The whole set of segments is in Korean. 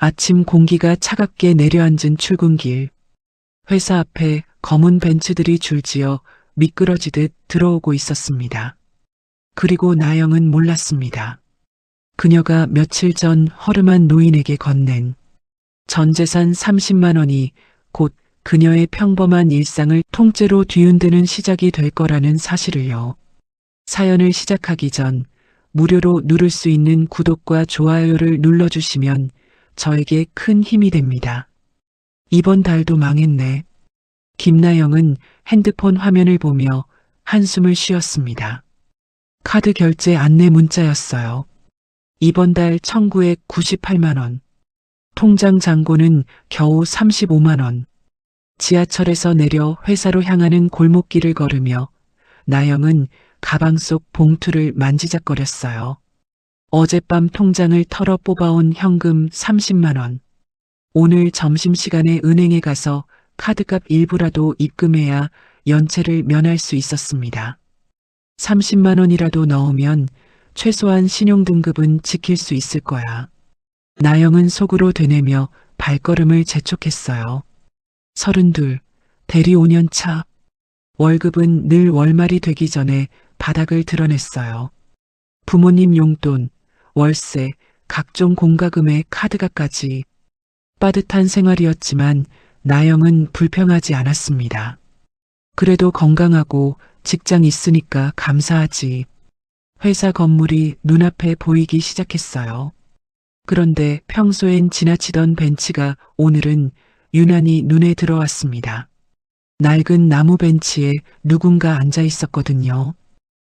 아침 공기가 차갑게 내려앉은 출근길. 회사 앞에 검은 벤츠들이 줄지어 미끄러지듯 들어오고 있었습니다. 그리고 나영은 몰랐습니다. 그녀가 며칠 전 허름한 노인에게 건넨 전 재산 30만 원이 곧 그녀의 평범한 일상을 통째로 뒤흔드는 시작이 될 거라는 사실을요. 사연을 시작하기 전 무료로 누를 수 있는 구독과 좋아요를 눌러주시면 저에게 큰 힘이 됩니다. 이번 달도 망했네. 김나영은 핸드폰 화면을 보며 한숨을 쉬었습니다. 카드 결제 안내 문자였어요. 이번 달 1998만 원. 통장 잔고는 겨우 35만 원. 지하철에서 내려 회사로 향하는 골목길을 걸으며 나영은 가방 속 봉투를 만지작거렸어요. 어젯밤 통장을 털어 뽑아온 현금 30만 원. 오늘 점심시간에 은행에 가서 카드값 일부라도 입금해야 연체를 면할 수 있었습니다. 30만 원이라도 넣으면 최소한 신용등급은 지킬 수 있을 거야. 나영은 속으로 되뇌며 발걸음을 재촉했어요. 32, 대리 5년 차. 월급은 늘 월말이 되기 전에 바닥을 드러냈어요. 부모님 용돈, 월세, 각종 공과금의 카드값까지. 빠듯한 생활이었지만 나영은 불평하지 않았습니다. 그래도 건강하고 직장 있으니까 감사하지. 회사 건물이 눈앞에 보이기 시작했어요. 그런데 평소엔 지나치던 벤치가 오늘은 유난히 눈에 들어왔습니다. 낡은 나무 벤치에 누군가 앉아 있었거든요.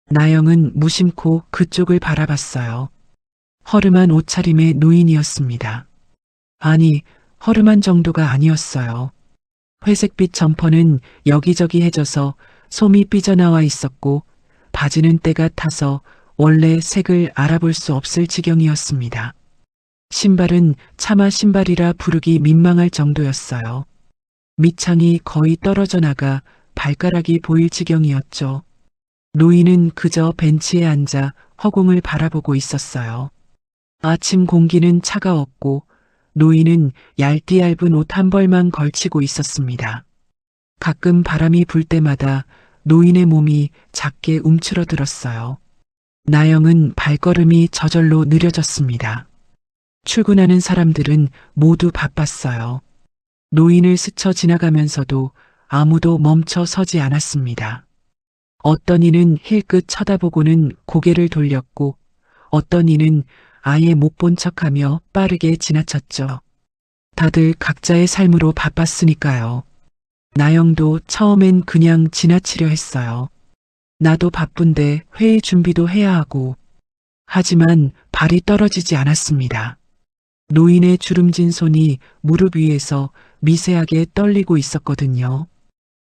나영은 무심코 그쪽을 바라봤어요. 허름한 옷차림의 노인이었습니다. 아니, 허름한 정도가 아니었어요. 회색빛 점퍼는 여기저기 해져서 솜이 삐져나와 있었고 바지는 때가 타서 원래 색을 알아볼 수 없을 지경이었습니다. 신발은 차마 신발이라 부르기 민망할 정도였어요. 밑창이 거의 떨어져 나가 발가락이 보일 지경이었죠. 노인은 그저 벤치에 앉아 허공을 바라보고 있었어요. 아침 공기는 차가웠고 노인은 얇디얇은 옷 한 벌만 걸치고 있었습니다. 가끔 바람이 불 때마다 노인의 몸이 작게 움츠러들었어요. 나영은 발걸음이 저절로 느려졌습니다. 출근하는 사람들은 모두 바빴어요. 노인을 스쳐 지나가면서도 아무도 멈춰 서지 않았습니다. 어떤 이는 힐끗 쳐다보고는 고개를 돌렸고 어떤 이는 아예 못 본 척하며 빠르게 지나쳤죠. 다들 각자의 삶으로 바빴으니까요. 나영도 처음엔 그냥 지나치려 했어요. 나도 바쁜데 회의 준비도 해야 하고. 하지만 발이 떨어지지 않았습니다. 노인의 주름진 손이 무릎 위에서 미세하게 떨리고 있었거든요.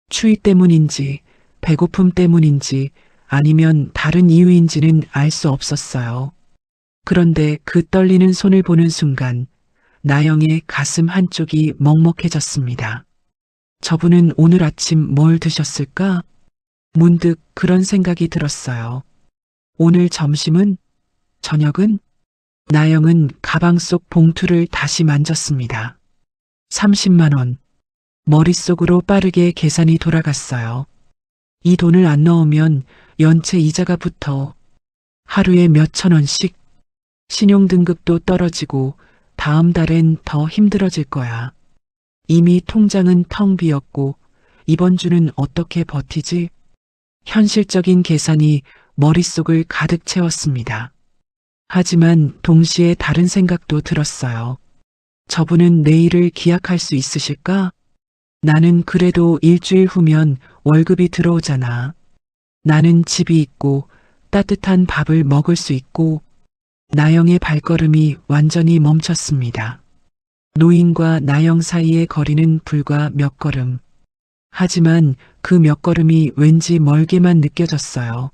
추위 때문인지 배고픔 때문인지 아니면 다른 이유인지는 알 수 없었어요. 그런데 그 떨리는 손을 보는 순간 나영의 가슴 한쪽이 먹먹해졌습니다. 저분은 오늘 아침 뭘 드셨을까? 문득 그런 생각이 들었어요. 오늘 점심은? 저녁은? 나영은 가방 속 봉투를 다시 만졌습니다. 30만 원. 머릿속으로 빠르게 계산이 돌아갔어요. 이 돈을 안 넣으면 연체 이자가 붙어 하루에 몇천 원씩. 신용등급도 떨어지고 다음 달엔 더 힘들어질 거야. 이미 통장은 텅 비었고 이번 주는 어떻게 버티지? 현실적인 계산이 머릿속을 가득 채웠습니다. 하지만 동시에 다른 생각도 들었어요. 저분은 내일을 기약할 수 있으실까? 나는 그래도 일주일 후면 월급이 들어오잖아. 나는 집이 있고 따뜻한 밥을 먹을 수 있고. 나영의 발걸음이 완전히 멈췄습니다. 노인과 나영 사이의 거리는 불과 몇 걸음. 하지만 그 몇 걸음이 왠지 멀게만 느껴졌어요.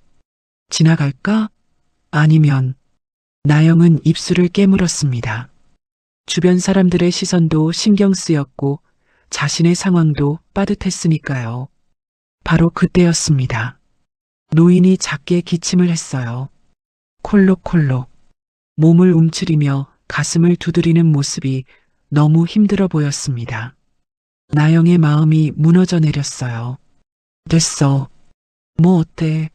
지나갈까? 아니면. 나영은 입술을 깨물었습니다. 주변 사람들의 시선도 신경 쓰였고 자신의 상황도 빠듯했으니까요. 바로 그때였습니다. 노인이 작게 기침을 했어요. 콜록콜록. 몸을 움츠리며 가슴을 두드리는 모습이 너무 힘들어 보였습니다. 나영의 마음이 무너져 내렸어요. 됐어. 뭐 어때?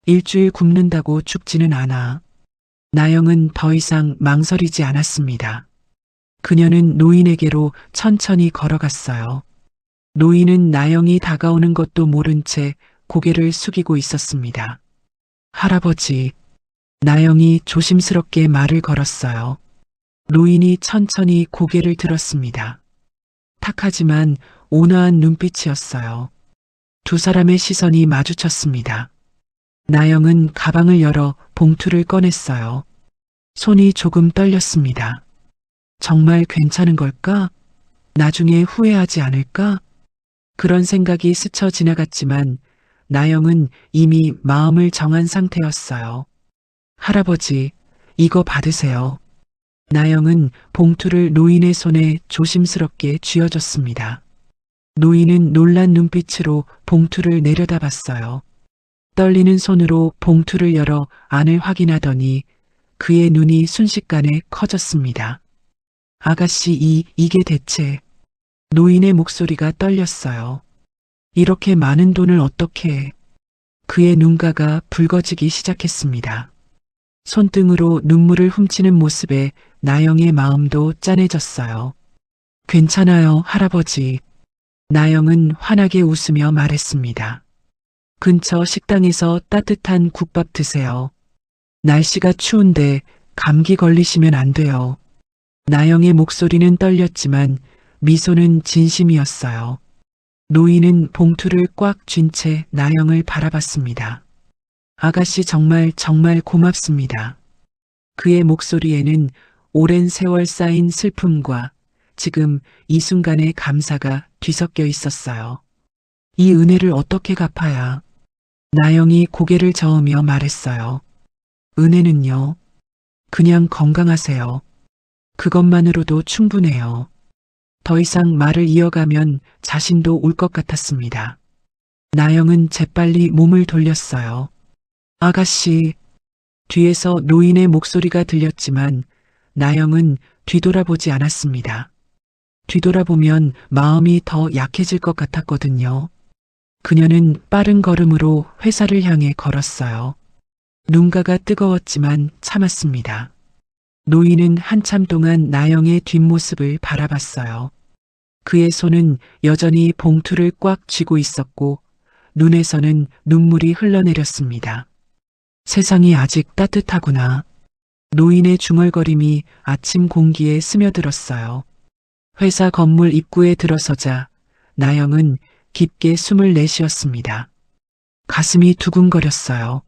일주일 굶는다고 죽지는 않아. 나영은 더 이상 망설이지 않았습니다. 그녀는 노인에게로 천천히 걸어갔어요. 노인은 나영이 다가오는 것도 모른 채 고개를 숙이고 있었습니다. 할아버지, 나영이 조심스럽게 말을 걸었어요. 노인이 천천히 고개를 들었습니다. 탁하지만 온화한 눈빛이었어요. 두 사람의 시선이 마주쳤습니다. 나영은 가방을 열어 봉투를 꺼냈어요. 손이 조금 떨렸습니다. 정말 괜찮은 걸까? 나중에 후회하지 않을까? 그런 생각이 스쳐 지나갔지만 나영은 이미 마음을 정한 상태였어요. 할아버지, 이거 받으세요. 나영은 봉투를 노인의 손에 조심스럽게 쥐어줬습니다. 노인은 놀란 눈빛으로 봉투를 내려다봤어요. 떨리는 손으로 봉투를 열어 안을 확인하더니 그의 눈이 순식간에 커졌습니다. 아가씨, 이게 대체... 노인의 목소리가 떨렸어요. 이렇게 많은 돈을 어떻게 해? 그의 눈가가 붉어지기 시작했습니다. 손등으로 눈물을 훔치는 모습에 나영의 마음도 짠해졌어요. 괜찮아요, 할아버지. 나영은 환하게 웃으며 말했습니다. 근처 식당에서 따뜻한 국밥 드세요. 날씨가 추운데 감기 걸리시면 안 돼요. 나영의 목소리는 떨렸지만 미소는 진심이었어요. 노인은 봉투를 꽉 쥔 채 나영을 바라봤습니다. 아가씨 정말 고맙습니다. 그의 목소리에는 오랜 세월 쌓인 슬픔과 지금 이 순간의 감사가 뒤섞여 있었어요. 이 은혜를 어떻게 갚아야? 나영이 고개를 저으며 말했어요. 은혜는요. 그냥 건강하세요. 그것만으로도 충분해요. 더 이상 말을 이어가면 자신도 울 것 같았습니다. 나영은 재빨리 몸을 돌렸어요. 아가씨, 뒤에서 노인의 목소리가 들렸지만 나영은 뒤돌아보지 않았습니다. 뒤돌아보면 마음이 더 약해질 것 같았거든요. 그녀는 빠른 걸음으로 회사를 향해 걸었어요. 눈가가 뜨거웠지만 참았습니다. 노인은 한참 동안 나영의 뒷모습을 바라봤어요. 그의 손은 여전히 봉투를 꽉 쥐고 있었고 눈에서는 눈물이 흘러내렸습니다. 세상이 아직 따뜻하구나. 노인의 중얼거림이 아침 공기에 스며들었어요. 회사 건물 입구에 들어서자 나영은 깊게 숨을 내쉬었습니다. 가슴이 두근거렸어요.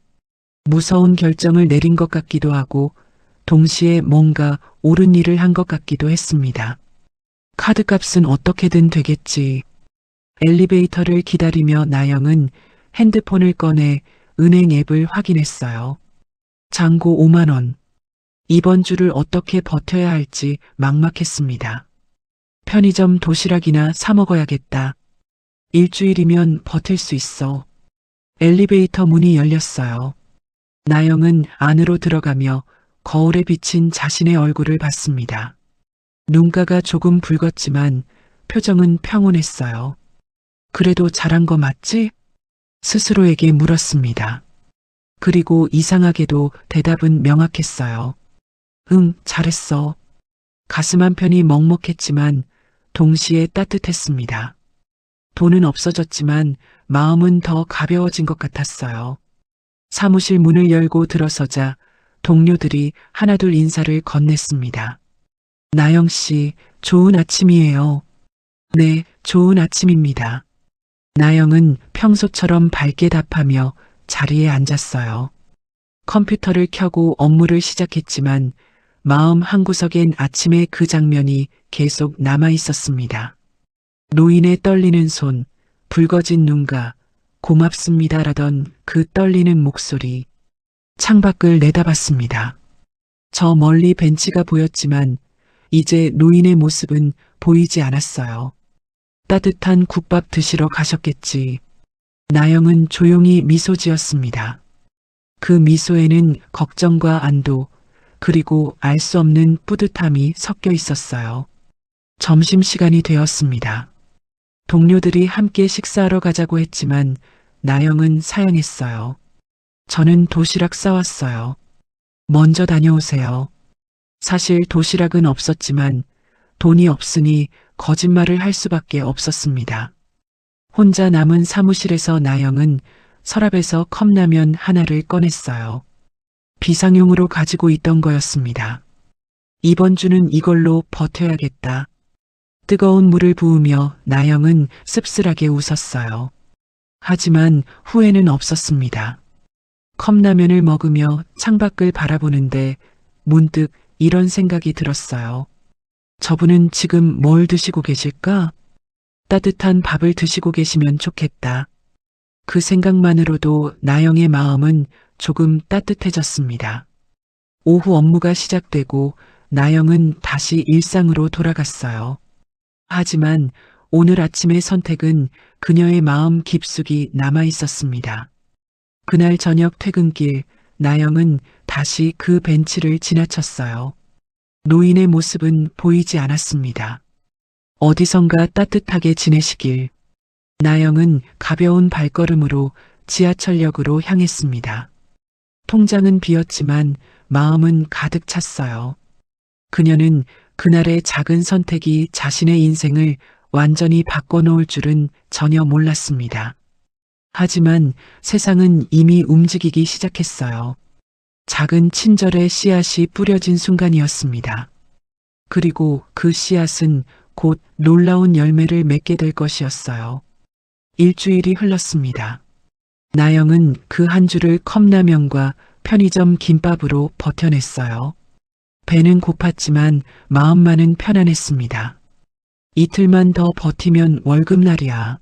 무서운 결정을 내린 것 같기도 하고 동시에 뭔가 옳은 일을 한 것 같기도 했습니다. 카드값은 어떻게든 되겠지. 엘리베이터를 기다리며 나영은 핸드폰을 꺼내 은행 앱을 확인했어요. 잔고 5만 원. 이번 주를 어떻게 버텨야 할지 막막했습니다. 편의점 도시락이나 사 먹어야겠다. 일주일이면 버틸 수 있어. 엘리베이터 문이 열렸어요. 나영은 안으로 들어가며 거울에 비친 자신의 얼굴을 봤습니다. 눈가가 조금 붉었지만 표정은 평온했어요. 그래도 잘한 거 맞지? 스스로에게 물었습니다. 그리고 이상하게도 대답은 명확했어요. 응, 잘했어. 가슴 한편이 먹먹했지만 동시에 따뜻했습니다. 돈은 없어졌지만 마음은 더 가벼워진 것 같았어요. 사무실 문을 열고 들어서자 동료들이 하나둘 인사를 건넸습니다. 나영 씨, 좋은 아침이에요. 네, 좋은 아침입니다. 나영은 평소처럼 밝게 답하며 자리에 앉았어요. 컴퓨터를 켜고 업무를 시작했지만 마음 한구석엔 아침의 그 장면이 계속 남아 있었습니다. 노인의 떨리는 손, 붉어진 눈과 고맙습니다라던 그 떨리는 목소리. 창밖을 내다봤습니다. 저 멀리 벤치가 보였지만 이제 노인의 모습은 보이지 않았어요. 따뜻한 국밥 드시러 가셨겠지. 나영은 조용히 미소 지었습니다. 그 미소에는 걱정과 안도, 그리고 알 수 없는 뿌듯함이 섞여 있었어요. 점심시간이 되었습니다. 동료들이 함께 식사하러 가자고 했지만 나영은 사양했어요. 저는 도시락 싸왔어요. 먼저 다녀오세요. 사실 도시락은 없었지만 돈이 없으니 거짓말을 할 수밖에 없었습니다. 혼자 남은 사무실에서 나영은 서랍에서 컵라면 하나를 꺼냈어요. 비상용으로 가지고 있던 거였습니다. 이번 주는 이걸로 버텨야겠다. 뜨거운 물을 부으며 나영은 씁쓸하게 웃었어요. 하지만 후회는 없었습니다. 컵라면을 먹으며 창밖을 바라보는데 문득 이런 생각이 들었어요. 저분은 지금 뭘 드시고 계실까? 따뜻한 밥을 드시고 계시면 좋겠다. 그 생각만으로도 나영의 마음은 조금 따뜻해졌습니다. 오후 업무가 시작되고 나영은 다시 일상으로 돌아갔어요. 하지만 오늘 아침의 선택은 그녀의 마음 깊숙이 남아 있었습니다. 그날 저녁 퇴근길 나영은 다시 그 벤치를 지나쳤어요. 노인의 모습은 보이지 않았습니다. 어디선가 따뜻하게 지내시길. 나영은 가벼운 발걸음으로 지하철역으로 향했습니다. 통장은 비었지만 마음은 가득 찼어요. 그녀는 그날의 작은 선택이 자신의 인생을 완전히 바꿔놓을 줄은 전혀 몰랐습니다. 하지만 세상은 이미 움직이기 시작했어요. 작은 친절의 씨앗이 뿌려진 순간이었습니다. 그리고 그 씨앗은 곧 놀라운 열매를 맺게 될 것이었어요. 일주일이 흘렀습니다. 나영은 그 한 주를 컵라면과 편의점 김밥으로 버텨냈어요. 배는 고팠지만 마음만은 편안했습니다. 이틀만 더 버티면 월급날이야.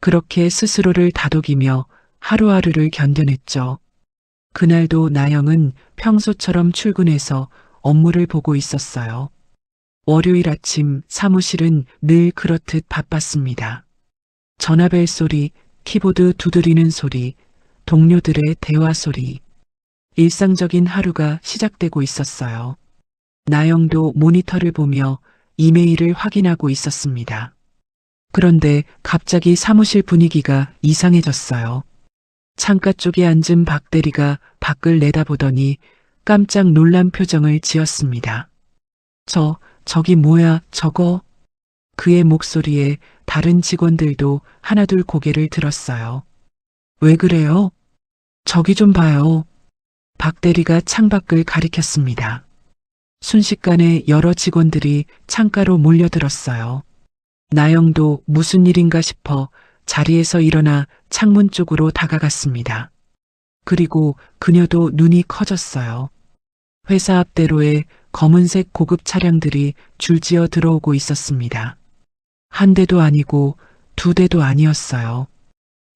그렇게 스스로를 다독이며 하루하루를 견뎌냈죠. 그날도 나영은 평소처럼 출근해서 업무를 보고 있었어요. 월요일 아침 사무실은 늘 그렇듯 바빴습니다. 전화벨 소리, 키보드 두드리는 소리, 동료들의 대화 소리. 일상적인 하루가 시작되고 있었어요. 나영도 모니터를 보며 이메일을 확인하고 있었습니다. 그런데 갑자기 사무실 분위기가 이상해졌어요. 창가 쪽에 앉은 박 대리가 밖을 내다보더니 깜짝 놀란 표정을 지었습니다. 저기 뭐야, 저거? 그의 목소리에 다른 직원들도 하나둘 고개를 들었어요. 왜 그래요? 저기 좀 봐요. 박 대리가 창밖을 가리켰습니다. 순식간에 여러 직원들이 창가로 몰려들었어요. 나영도 무슨 일인가 싶어 자리에서 일어나 창문 쪽으로 다가갔습니다. 그리고 그녀도 눈이 커졌어요. 회사 앞대로에 검은색 고급 차량들이 줄지어 들어오고 있었습니다. 한 대도 아니고 두 대도 아니었어요.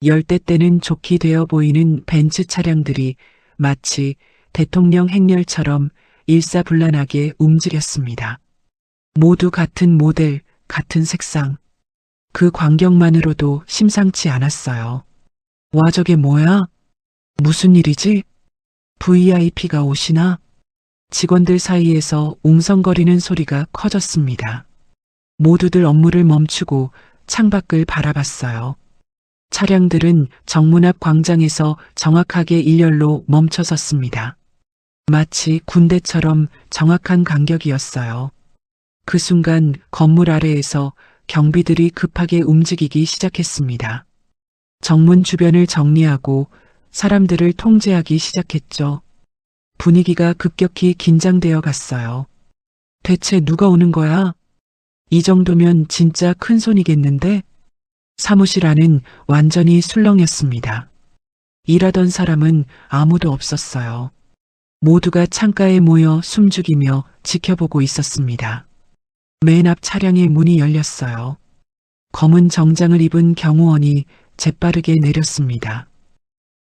열대 때는 좋게 되어 보이는 벤츠 차량들이 마치 대통령 행렬처럼 일사불란하게 움직였습니다. 모두 같은 모델, 같은 색상. 그 광경만으로도 심상치 않았어요. 와, 저게 뭐야? 무슨 일이지? VIP가 오시나? 직원들 사이에서 웅성거리는 소리가 커졌습니다. 모두들 업무를 멈추고 창밖을 바라봤어요. 차량들은 정문 앞 광장에서 정확하게 일렬로 멈춰섰습니다. 마치 군대처럼 정확한 간격이었어요. 그 순간 건물 아래에서 경비들이 급하게 움직이기 시작했습니다. 정문 주변을 정리하고 사람들을 통제하기 시작했죠. 분위기가 급격히 긴장되어 갔어요. 대체 누가 오는 거야? 이 정도면 진짜 큰 손이겠는데? 사무실 안은 완전히 술렁였습니다. 일하던 사람은 아무도 없었어요. 모두가 창가에 모여 숨죽이며 지켜보고 있었습니다. 맨 앞 차량의 문이 열렸어요. 검은 정장을 입은 경호원이 재빠르게 내렸습니다.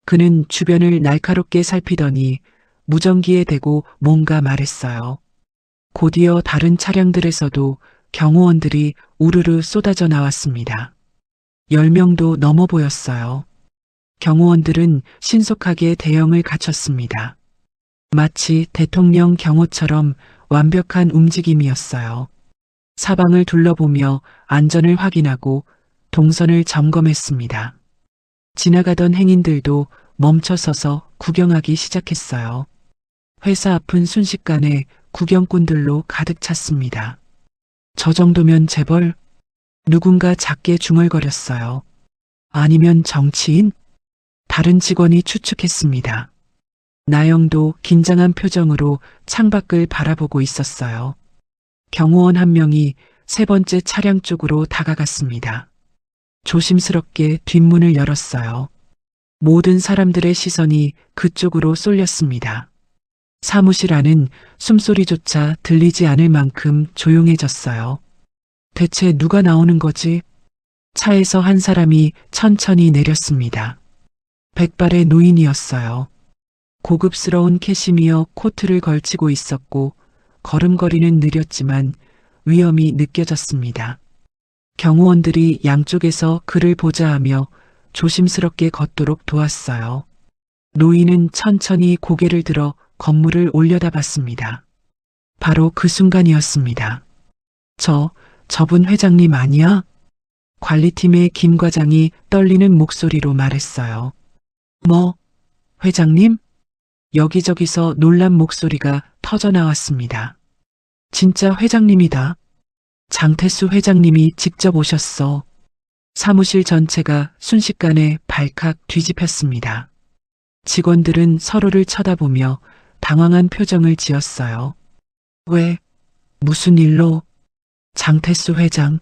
그는 주변을 날카롭게 살피더니 무전기에 대고 뭔가 말했어요. 곧이어 다른 차량들에서도 경호원들이 우르르 쏟아져 나왔습니다. 10명도 넘어 보였어요. 경호원들은 신속하게 대형을 갖췄습니다. 마치 대통령 경호처럼 완벽한 움직임이었어요. 사방을 둘러보며 안전을 확인하고 동선을 점검했습니다. 지나가던 행인들도 멈춰서서 구경하기 시작했어요. 회사 앞은 순식간에 구경꾼들로 가득 찼습니다. 저 정도면 재벌? 누군가 작게 중얼거렸어요. 아니면 정치인? 다른 직원이 추측했습니다. 나영도 긴장한 표정으로 창밖을 바라보고 있었어요. 경호원 한 명이 세 번째 차량 쪽으로 다가갔습니다. 조심스럽게 뒷문을 열었어요. 모든 사람들의 시선이 그쪽으로 쏠렸습니다. 사무실 안은 숨소리조차 들리지 않을 만큼 조용해졌어요. 대체 누가 나오는 거지? 차에서 한 사람이 천천히 내렸습니다. 백발의 노인이었어요. 고급스러운 캐시미어 코트를 걸치고 있었고 걸음걸이는 느렸지만 위험이 느껴졌습니다. 경호원들이 양쪽에서 그를 보자 하며 조심스럽게 걷도록 도왔어요. 노인은 천천히 고개를 들어 건물을 올려다봤습니다. 바로 그 순간이었습니다. 저분 회장님 아니야? 관리팀의 김 과장이 떨리는 목소리로 말했어요. 뭐, 회장님? 여기저기서 놀란 목소리가 터져나왔습니다. 진짜 회장님이다. 장태수 회장님이 직접 오셨어. 사무실 전체가 순식간에 발칵 뒤집혔습니다. 직원들은 서로를 쳐다보며 당황한 표정을 지었어요. 왜? 무슨 일로? 장태수 회장.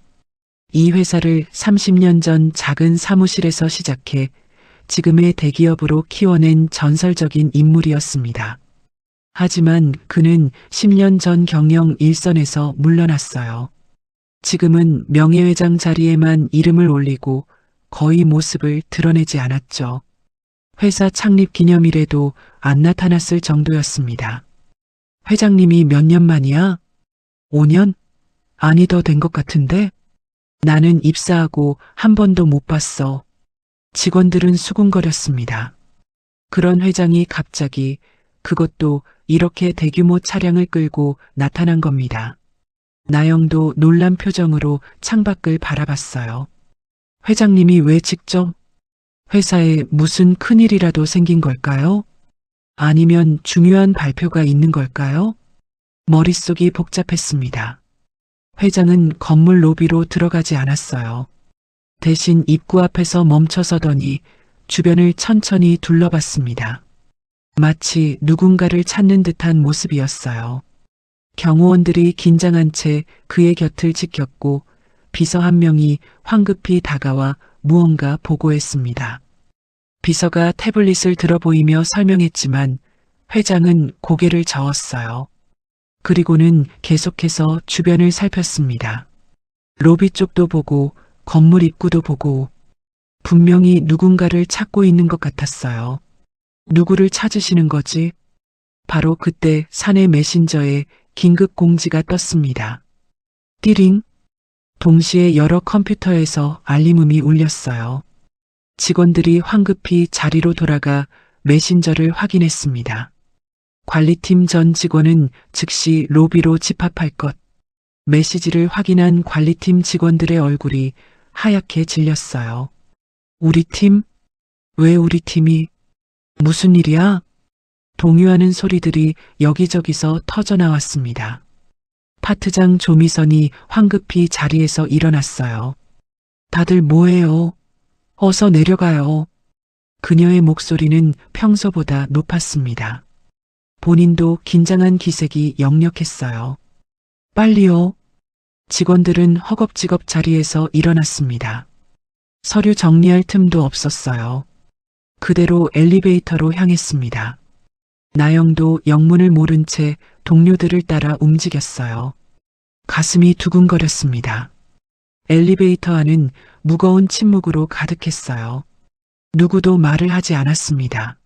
이 회사를 30년 전 작은 사무실에서 시작해 지금의 대기업으로 키워낸 전설적인 인물이었습니다. 하지만 그는 10년 전 경영 일선에서 물러났어요. 지금은 명예회장 자리에만 이름을 올리고 거의 모습을 드러내지 않았죠. 회사 창립 기념일에도 안 나타났을 정도였습니다. 회장님이 몇 년 만이야? 5년? 아니 더 된 것 같은데? 나는 입사하고 한 번도 못 봤어. 직원들은 수군거렸습니다. 그런 회장이 갑자기, 그것도 이렇게 대규모 차량을 끌고 나타난 겁니다. 나영도 놀란 표정으로 창밖을 바라봤어요. 회장님이 왜 직접? 회사에 무슨 큰일이라도 생긴 걸까요? 아니면 중요한 발표가 있는 걸까요? 머릿속이 복잡했습니다. 회장은 건물 로비로 들어가지 않았어요. 대신 입구 앞에서 멈춰서더니 주변을 천천히 둘러봤습니다. 마치 누군가를 찾는 듯한 모습이었어요. 경호원들이 긴장한 채 그의 곁을 지켰고 비서 한 명이 황급히 다가와 무언가 보고했습니다. 비서가 태블릿을 들어 보이며 설명했지만 회장은 고개를 저었어요. 그리고는 계속해서 주변을 살폈습니다. 로비 쪽도 보고 건물 입구도 보고 분명히 누군가를 찾고 있는 것 같았어요. 누구를 찾으시는 거지? 바로 그때 사내 메신저에 긴급 공지가 떴습니다. 띠링. 동시에 여러 컴퓨터에서 알림음이 울렸어요. 직원들이 황급히 자리로 돌아가 메신저를 확인했습니다. 관리팀 전 직원은 즉시 로비로 집합할 것. 메시지를 확인한 관리팀 직원들의 얼굴이 하얗게 질렸어요. 우리 팀? 왜 우리 팀이? 무슨 일이야? 동요하는 소리들이 여기저기서 터져나왔습니다. 파트장 조미선이 황급히 자리에서 일어났어요. 다들 뭐해요? 어서 내려가요. 그녀의 목소리는 평소보다 높았습니다. 본인도 긴장한 기색이 역력했어요. 빨리요. 직원들은 허겁지겁 자리에서 일어났습니다. 서류 정리할 틈도 없었어요. 그대로 엘리베이터로 향했습니다. 나영도 영문을 모른 채 동료들을 따라 움직였어요. 가슴이 두근거렸습니다. 엘리베이터 안은 무거운 침묵으로 가득했어요. 누구도 말을 하지 않았습니다.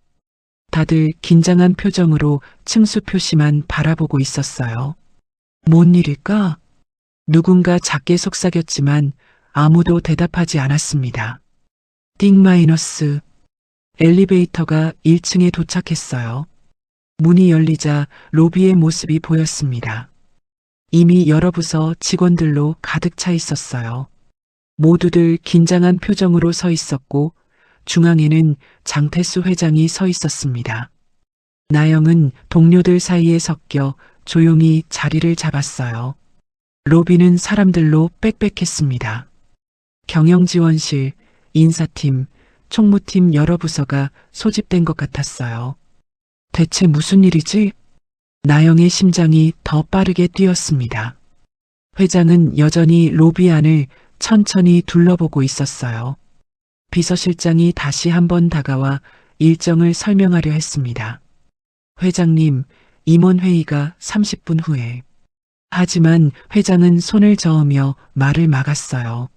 다들 긴장한 표정으로 층수 표시만 바라보고 있었어요. 뭔 일일까? 누군가 작게 속삭였지만 아무도 대답하지 않았습니다. 띵 마이너스. 엘리베이터가 1층에 도착했어요. 문이 열리자 로비의 모습이 보였습니다. 이미 여러 부서 직원들로 가득 차 있었어요. 모두들 긴장한 표정으로 서 있었고 중앙에는 장태수 회장이 서 있었습니다. 나영은 동료들 사이에 섞여 조용히 자리를 잡았어요. 로비는 사람들로 빽빽했습니다. 경영지원실, 인사팀, 총무팀 여러 부서가 소집된 것 같았어요. 대체 무슨 일이지? 나영의 심장이 더 빠르게 뛰었습니다. 회장은 여전히 로비 안을 천천히 둘러보고 있었어요. 비서실장이 다시 한번 다가와 일정을 설명하려 했습니다. 회장님, 임원회의가 30분 후에. 하지만 회장은 손을 저으며 말을 막았어요.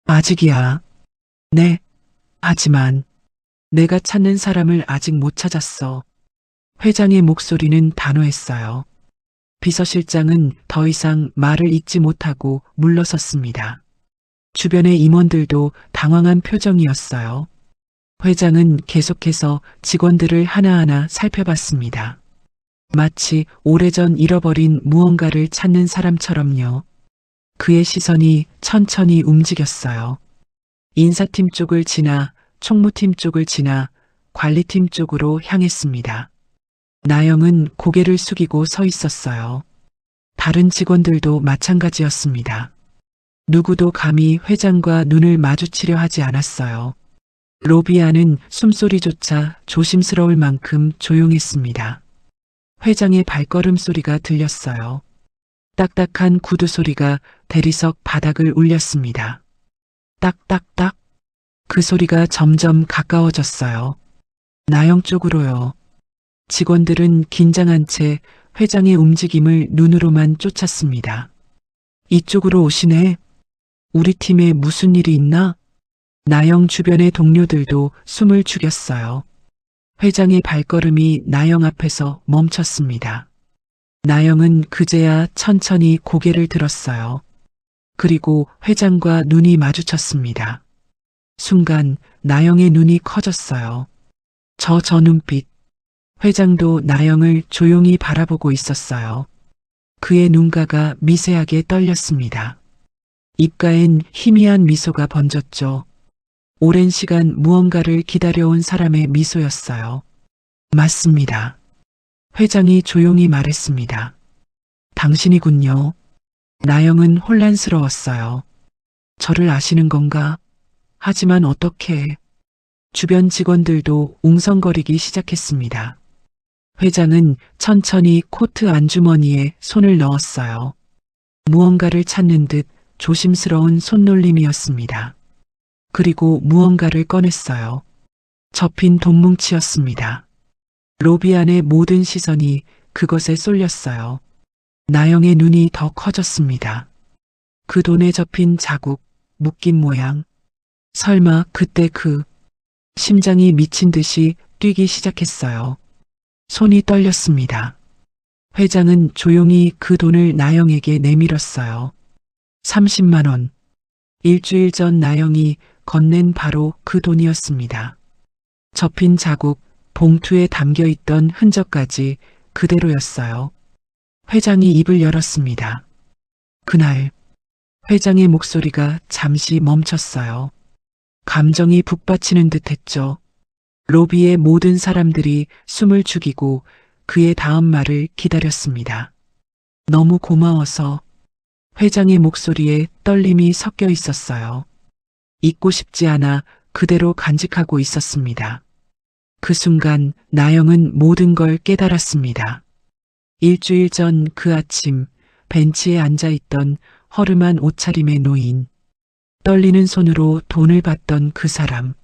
아직이야. 네. 하지만 내가 찾는 사람을 아직 못 찾았어. 회장의 목소리는 단호했어요. 비서실장은 더 이상 말을 잇지 못하고 물러섰습니다. 주변의 임원들도 당황한 표정이었어요. 회장은 계속해서 직원들을 하나하나 살펴봤습니다. 마치 오래전 잃어버린 무언가를 찾는 사람처럼요. 그의 시선이 천천히 움직였어요. 인사팀 쪽을 지나 총무팀 쪽을 지나 관리팀 쪽으로 향했습니다. 나영은 고개를 숙이고 서 있었어요. 다른 직원들도 마찬가지였습니다. 누구도 감히 회장과 눈을 마주치려 하지 않았어요. 로비 안은 숨소리조차 조심스러울 만큼 조용했습니다. 회장의 발걸음 소리가 들렸어요. 딱딱한 구두 소리가 대리석 바닥을 울렸습니다. 딱딱딱. 그 소리가 점점 가까워졌어요. 나영 쪽으로요. 직원들은 긴장한 채 회장의 움직임을 눈으로만 쫓았습니다. 이쪽으로 오시네. 우리 팀에 무슨 일이 있나? 나영 주변의 동료들도 숨을 죽였어요. 회장의 발걸음이 나영 앞에서 멈췄습니다. 나영은 그제야 천천히 고개를 들었어요. 그리고 회장과 눈이 마주쳤습니다. 순간 나영의 눈이 커졌어요. 저 눈빛. 회장도 나영을 조용히 바라보고 있었어요. 그의 눈가가 미세하게 떨렸습니다. 입가엔 희미한 미소가 번졌죠. 오랜 시간 무언가를 기다려온 사람의 미소였어요. 맞습니다. 회장이 조용히 말했습니다. 당신이군요. 나영은 혼란스러웠어요. 저를 아시는 건가? 하지만 어떻게? 주변 직원들도 웅성거리기 시작했습니다. 회장은 천천히 코트 안주머니에 손을 넣었어요. 무언가를 찾는 듯 조심스러운 손놀림이었습니다. 그리고 무언가를 꺼냈어요. 접힌 돈뭉치였습니다. 로비 안의 모든 시선이 그것에 쏠렸어요. 나영의 눈이 더 커졌습니다. 그 돈에 접힌 자국, 묶인 모양. 설마 그때 심장이 미친 듯이 뛰기 시작했어요. 손이 떨렸습니다. 회장은 조용히 그 돈을 나영에게 내밀었어요. 30만 원. 일주일 전 나영이 건넨 바로 그 돈이었습니다. 접힌 자국, 봉투에 담겨 있던 흔적까지 그대로였어요. 회장이 입을 열었습니다. 그날 회장의 목소리가 잠시 멈췄어요. 감정이 북받치는 듯 했죠. 로비의 모든 사람들이 숨을 죽이고 그의 다음 말을 기다렸습니다. 너무 고마워서. 회장의 목소리에 떨림이 섞여 있었어요. 잊고 싶지 않아 그대로 간직하고 있었습니다. 그 순간 나영은 모든 걸 깨달았습니다. 일주일 전 그 아침 벤치에 앉아있던 허름한 옷차림의 노인, 떨리는 손으로 돈을 받던 그 사람,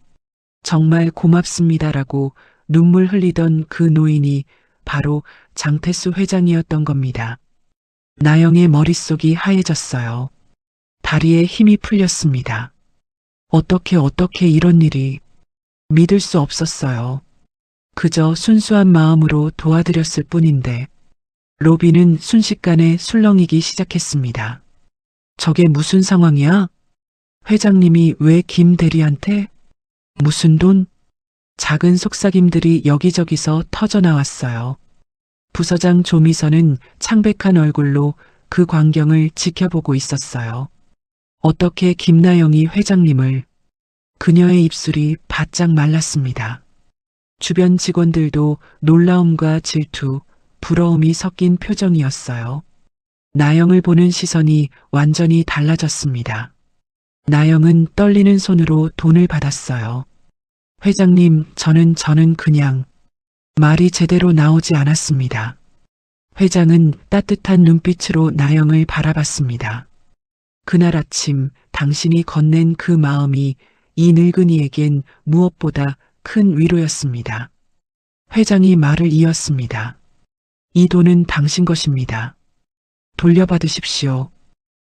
정말 고맙습니다라고 눈물 흘리던 그 노인이 바로 장태수 회장이었던 겁니다. 나영의 머릿속이 하얘졌어요. 다리에 힘이 풀렸습니다. 어떻게 이런 일이. 믿을 수 없었어요. 그저 순수한 마음으로 도와드렸을 뿐인데. 로비는 순식간에 술렁이기 시작했습니다. 저게 무슨 상황이야? 회장님이 왜 김 대리한테? 무슨 돈? 작은 속삭임들이 여기저기서 터져나왔어요. 부서장 조미선은 창백한 얼굴로 그 광경을 지켜보고 있었어요. 어떻게 김나영이 회장님을. 그녀의 입술이 바짝 말랐습니다. 주변 직원들도 놀라움과 질투, 부러움이 섞인 표정이었어요. 나영을 보는 시선이 완전히 달라졌습니다. 나영은 떨리는 손으로 돈을 받았어요. 회장님, 저는 그냥. 말이 제대로 나오지 않았습니다. 회장은 따뜻한 눈빛으로 나영을 바라봤습니다. 그날 아침 당신이 건넨 그 마음이 이 늙은이에겐 무엇보다 큰 위로였습니다. 회장이 말을 이었습니다. 이 돈은 당신 것입니다. 돌려받으십시오.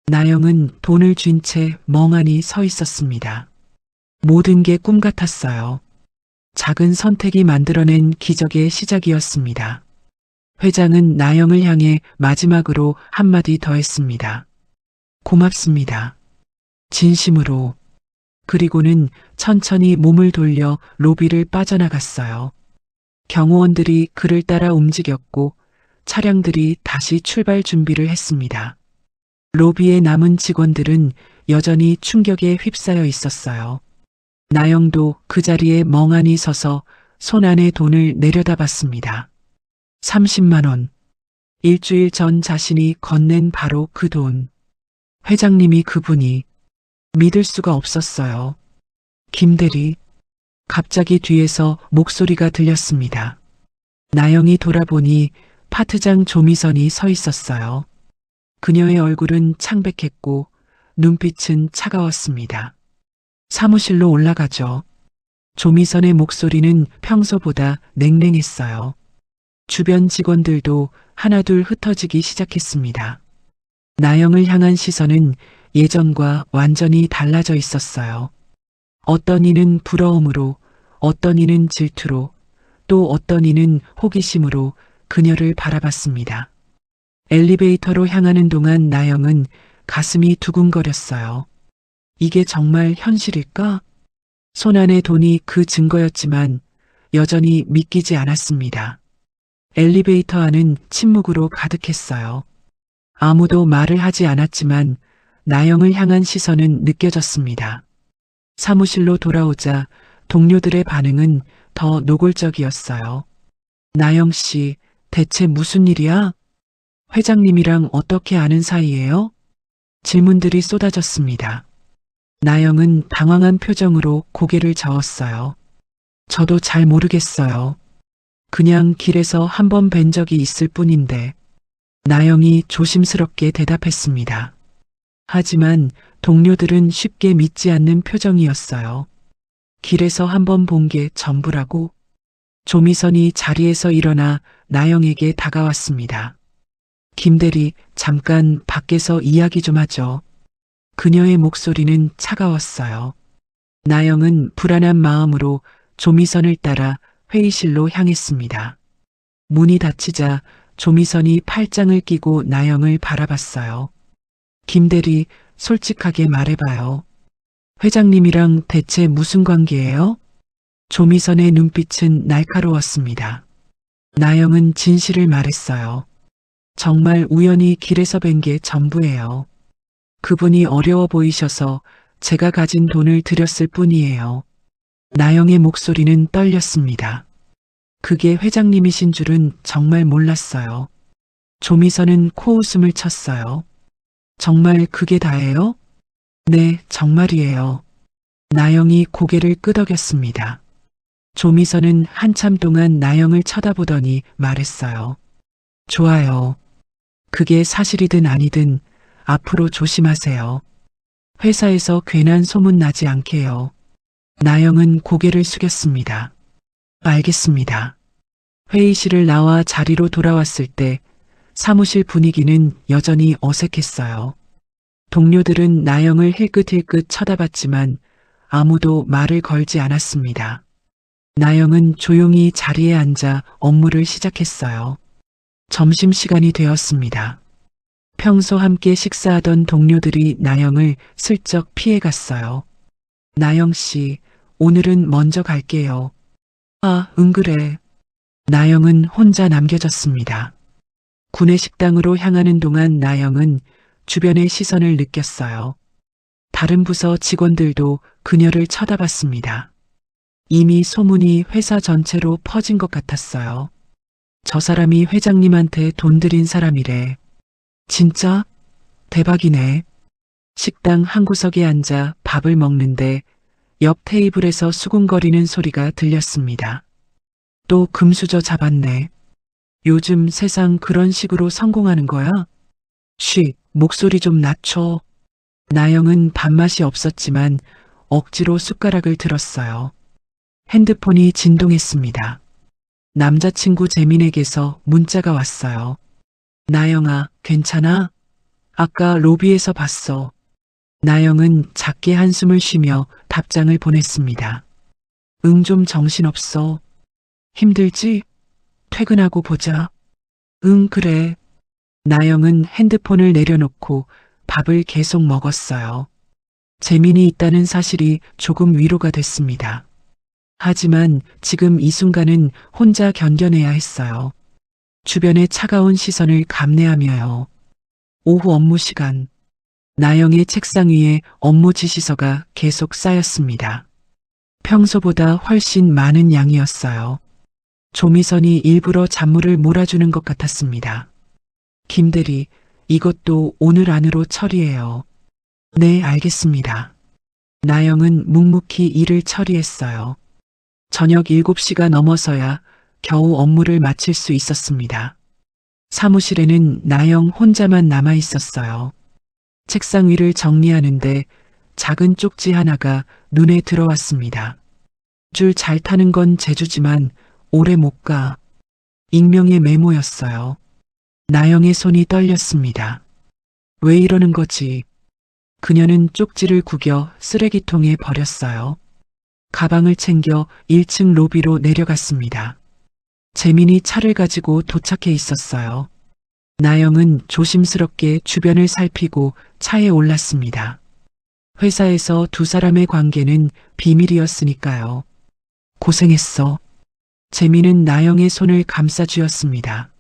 나영은 돈을 쥔 채 멍하니 서 있었습니다. 모든 게 꿈 같았어요. 작은 선택이 만들어낸 기적의 시작이었습니다. 회장은 나영을 향해 마지막으로 한마디 더 했습니다. 고맙습니다. 진심으로. 그리고는 천천히 몸을 돌려 로비를 빠져나갔어요. 경호원들이 그를 따라 움직였고 차량들이 다시 출발 준비를 했습니다. 로비에 남은 직원들은 여전히 충격에 휩싸여 있었어요. 나영도 그 자리에 멍하니 서서 손 안에 돈을 내려다봤습니다. 30만 원. 일주일 전 자신이 건넨 바로 그 돈. 회장님이 그분이. 믿을 수가 없었어요. 김대리. 갑자기 뒤에서 목소리가 들렸습니다. 나영이 돌아보니 파트장 조미선이 서 있었어요. 그녀의 얼굴은 창백했고 눈빛은 차가웠습니다. 사무실로 올라가죠. 조미선의 목소리는 평소보다 냉랭했어요. 주변 직원들도 하나둘 흩어지기 시작했습니다. 나영을 향한 시선은 예전과 완전히 달라져 있었어요. 어떤 이는 부러움으로, 어떤 이는 질투로, 또 어떤 이는 호기심으로 그녀를 바라봤습니다. 엘리베이터로 향하는 동안 나영은 가슴이 두근거렸어요. 이게 정말 현실일까? 손 안의 돈이 그 증거였지만 여전히 믿기지 않았습니다. 엘리베이터 안은 침묵으로 가득했어요. 아무도 말을 하지 않았지만 나영을 향한 시선은 느껴졌습니다. 사무실로 돌아오자 동료들의 반응은 더 노골적이었어요. 나영 씨, 대체 무슨 일이야? 회장님이랑 어떻게 아는 사이예요? 질문들이 쏟아졌습니다. 나영은 당황한 표정으로 고개를 저었어요. 저도 잘 모르겠어요. 그냥 길에서 한 번 뵌 적이 있을 뿐인데. 나영이 조심스럽게 대답했습니다. 하지만 동료들은 쉽게 믿지 않는 표정이었어요. 길에서 한 번 본 게 전부라고? 조미선이 자리에서 일어나 나영에게 다가왔습니다. 김대리, 잠깐 밖에서 이야기 좀 하죠. 그녀의 목소리는 차가웠어요. 나영은 불안한 마음으로 조미선을 따라 회의실로 향했습니다. 문이 닫히자 조미선이 팔짱을 끼고 나영을 바라봤어요. 김대리, 솔직하게 말해봐요. 회장님이랑 대체 무슨 관계예요? 조미선의 눈빛은 날카로웠습니다. 나영은 진실을 말했어요. 정말 우연히 길에서 뵌 게 전부예요. 그분이 어려워 보이셔서 제가 가진 돈을 드렸을 뿐이에요. 나영의 목소리는 떨렸습니다. 그게 회장님이신 줄은 정말 몰랐어요. 조미선은 코웃음을 쳤어요. 정말 그게 다예요? 네, 정말이에요. 나영이 고개를 끄덕였습니다. 조미선은 한참 동안 나영을 쳐다보더니 말했어요. 좋아요. 그게 사실이든 아니든 앞으로 조심하세요. 회사에서 괜한 소문 나지 않게요. 나영은 고개를 숙였습니다. 알겠습니다. 회의실을 나와 자리로 돌아왔을 때 사무실 분위기는 여전히 어색했어요. 동료들은 나영을 힐끗힐끗 쳐다봤지만 아무도 말을 걸지 않았습니다. 나영은 조용히 자리에 앉아 업무를 시작했어요. 점심시간이 되었습니다. 평소 함께 식사하던 동료들이 나영을 슬쩍 피해갔어요. 나영 씨, 오늘은 먼저 갈게요. 아, 응 그래. 나영은 혼자 남겨졌습니다. 구내식당으로 향하는 동안 나영은 주변의 시선을 느꼈어요. 다른 부서 직원들도 그녀를 쳐다봤습니다. 이미 소문이 회사 전체로 퍼진 것 같았어요. 저 사람이 회장님한테 돈 들인 사람이래. 진짜? 대박이네. 식당 한 구석에 앉아 밥을 먹는데 옆 테이블에서 수군거리는 소리가 들렸습니다. 또 금수저 잡았네. 요즘 세상 그런 식으로 성공하는 거야? 쉿, 목소리 좀 낮춰. 나영은 밥맛이 없었지만 억지로 숟가락을 들었어요. 핸드폰이 진동했습니다. 남자친구 재민에게서 문자가 왔어요. 나영아, 괜찮아? 아까 로비에서 봤어. 나영은 작게 한숨을 쉬며 답장을 보냈습니다. 응, 좀 정신없어. 힘들지? 퇴근하고 보자. 응, 그래. 나영은 핸드폰을 내려놓고 밥을 계속 먹었어요. 재민이 있다는 사실이 조금 위로가 됐습니다. 하지만 지금 이 순간은 혼자 견뎌내야 했어요. 주변의 차가운 시선을 감내하며요. 오후 업무 시간. 나영의 책상 위에 업무 지시서가 계속 쌓였습니다. 평소보다 훨씬 많은 양이었어요. 조미선이 일부러 잡무를 몰아주는 것 같았습니다. 김대리, 이것도 오늘 안으로 처리해요. 네, 알겠습니다. 나영은 묵묵히 일을 처리했어요. 저녁 7시가 넘어서야 겨우 업무를 마칠 수 있었습니다. 사무실에는 나영 혼자만 남아 있었어요. 책상 위를 정리하는데 작은 쪽지 하나가 눈에 들어왔습니다. 줄 잘 타는 건 재주지만 오래 못 가. 익명의 메모였어요. 나영의 손이 떨렸습니다. 왜 이러는 거지? 그녀는 쪽지를 구겨 쓰레기통에 버렸어요. 가방을 챙겨 1층 로비로 내려갔습니다. 재민이 차를 가지고 도착해 있었어요. 나영은 조심스럽게 주변을 살피고 차에 올랐습니다. 회사에서 두 사람의 관계는 비밀이었으니까요. 고생했어. 재민은 나영의 손을 감싸주었습니다.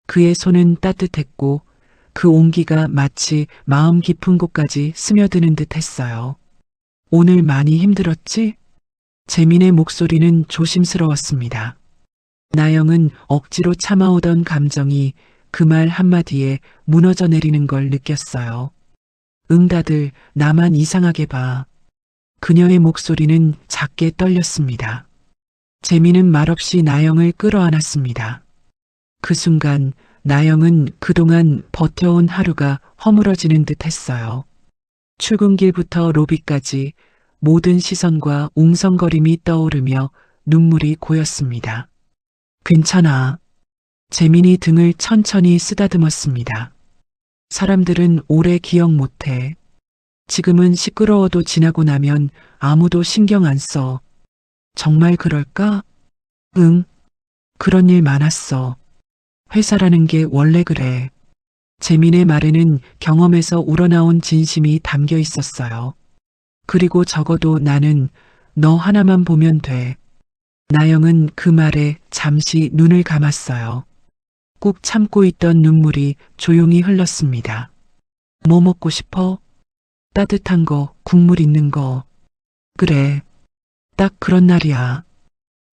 그의 손은 따뜻했고 그 온기가 마치 마음 깊은 곳까지 스며드는 듯 했어요. 오늘 많이 힘들었지? 재민의 목소리는 조심스러웠습니다. 나영은 억지로 참아오던 감정이 그 말 한마디에 무너져 내리는 걸 느꼈어요. 응, 다들 나만 이상하게 봐. 그녀의 목소리는 작게 떨렸습니다. 재민은 말없이 나영을 끌어안았습니다. 그 순간 나영은 그동안 버텨온 하루가 허물어지는 듯 했어요. 출근길부터 로비까지 모든 시선과 웅성거림이 떠오르며 눈물이 고였습니다. 괜찮아. 재민이 등을 천천히 쓰다듬었습니다. 사람들은 오래 기억 못해. 지금은 시끄러워도 지나고 나면 아무도 신경 안 써. 정말 그럴까? 응. 그런 일 많았어. 회사라는 게 원래 그래. 재민의 말에는 경험에서 우러나온 진심이 담겨 있었어요. 그리고 적어도 나는 너 하나만 보면 돼. 나영은 그 말에 잠시 눈을 감았어요. 꾹 참고 있던 눈물이 조용히 흘렀습니다. 뭐 먹고 싶어? 따뜻한 거, 국물 있는 거. 그래. 딱 그런 날이야.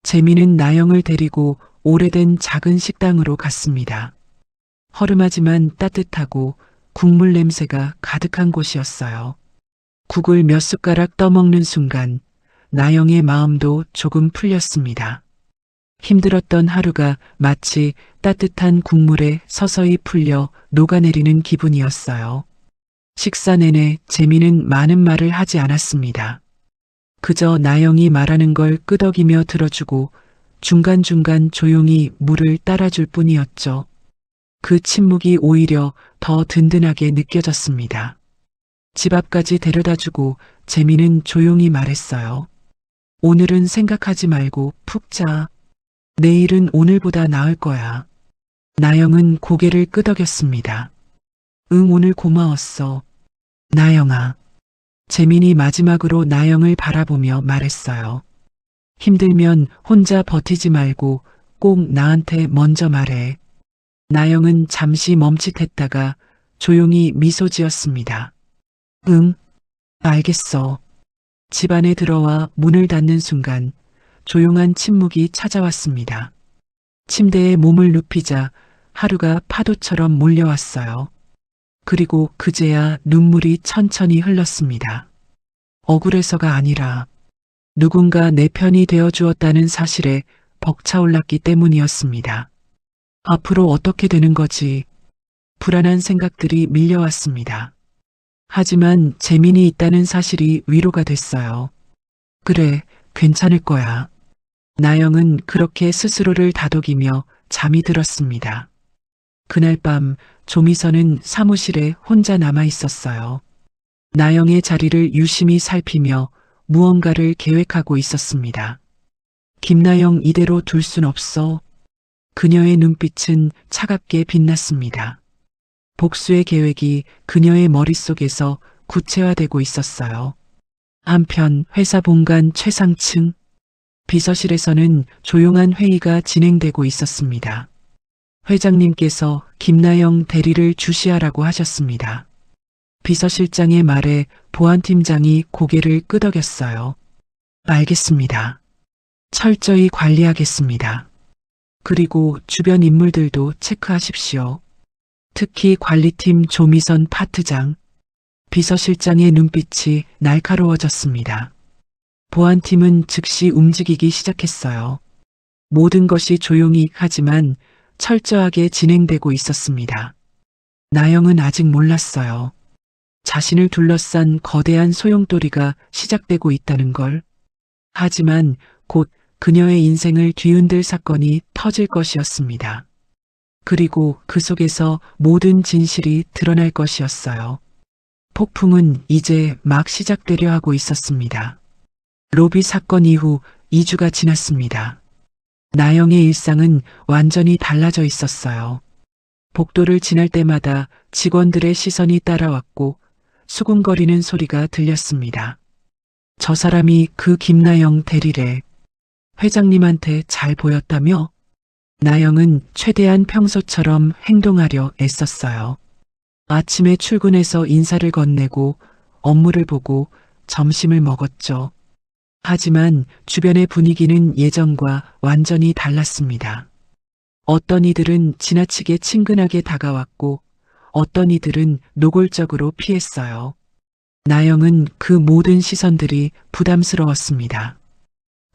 재민은 나영을 데리고 오래된 작은 식당으로 갔습니다. 허름하지만 따뜻하고 국물 냄새가 가득한 곳이었어요. 국을 몇 숟가락 떠먹는 순간 나영의 마음도 조금 풀렸습니다. 힘들었던 하루가 마치 따뜻한 국물에 서서히 풀려 녹아내리는 기분이었어요. 식사 내내 재민은 많은 말을 하지 않았습니다. 그저 나영이 말하는 걸 끄덕이며 들어주고 중간중간 조용히 물을 따라줄 뿐이었죠. 그 침묵이 오히려 더 든든하게 느껴졌습니다. 집 앞까지 데려다주고 재민은 조용히 말했어요. 오늘은 생각하지 말고 푹 자. 내일은 오늘보다 나을 거야. 나영은 고개를 끄덕였습니다. 응, 오늘 고마웠어. 나영아. 재민이 마지막으로 나영을 바라보며 말했어요. 힘들면 혼자 버티지 말고 꼭 나한테 먼저 말해. 나영은 잠시 멈칫했다가 조용히 미소 지었습니다. 응, 알겠어. 집 안에 들어와 문을 닫는 순간 조용한 침묵이 찾아왔습니다. 침대에 몸을 눕히자 하루가 파도처럼 몰려왔어요. 그리고 그제야 눈물이 천천히 흘렀습니다. 억울해서가 아니라 누군가 내 편이 되어 주었다는 사실에 벅차올랐기 때문이었습니다. 앞으로 어떻게 되는 거지? 불안한 생각들이 밀려왔습니다. 하지만 재민이 있다는 사실이 위로가 됐어요. 그래, 괜찮을 거야. 나영은 그렇게 스스로를 다독이며 잠이 들었습니다. 그날 밤 조미선은 사무실에 혼자 남아 있었어요. 나영의 자리를 유심히 살피며 무언가를 계획하고 있었습니다. 김나영 이대로 둘 순 없어. 그녀의 눈빛은 차갑게 빛났습니다. 복수의 계획이 그녀의 머릿속에서 구체화되고 있었어요. 한편 회사 본관 최상층 비서실에서는 조용한 회의가 진행되고 있었습니다. 회장님께서 김나영 대리를 주시하라고 하셨습니다. 비서실장의 말에 보안팀장이 고개를 끄덕였어요. 알겠습니다. 철저히 관리하겠습니다. 그리고 주변 인물들도 체크하십시오. 특히 관리팀 조미선 파트장, 비서실장의 눈빛이 날카로워졌습니다. 보안팀은 즉시 움직이기 시작했어요. 모든 것이 조용히 하지만 철저하게 진행되고 있었습니다. 나영은 아직 몰랐어요. 자신을 둘러싼 거대한 소용돌이가 시작되고 있다는 걸. 하지만 곧 그녀의 인생을 뒤흔들 사건이 터질 것이었습니다. 그리고 그 속에서 모든 진실이 드러날 것이었어요. 폭풍은 이제 막 시작되려 하고 있었습니다. 로비 사건 이후 2주가 지났습니다. 나영의 일상은 완전히 달라져 있었어요. 복도를 지날 때마다 직원들의 시선이 따라왔고 수군거리는 소리가 들렸습니다. 저 사람이 그 김나영 대리래. 회장님한테 잘 보였다며? 나영은 최대한 평소처럼 행동하려 애썼어요. 아침에 출근해서 인사를 건네고 업무를 보고 점심을 먹었죠. 하지만 주변의 분위기는 예전과 완전히 달랐습니다. 어떤 이들은 지나치게 친근하게 다가왔고 어떤 이들은 노골적으로 피했어요. 나영은 그 모든 시선들이 부담스러웠습니다.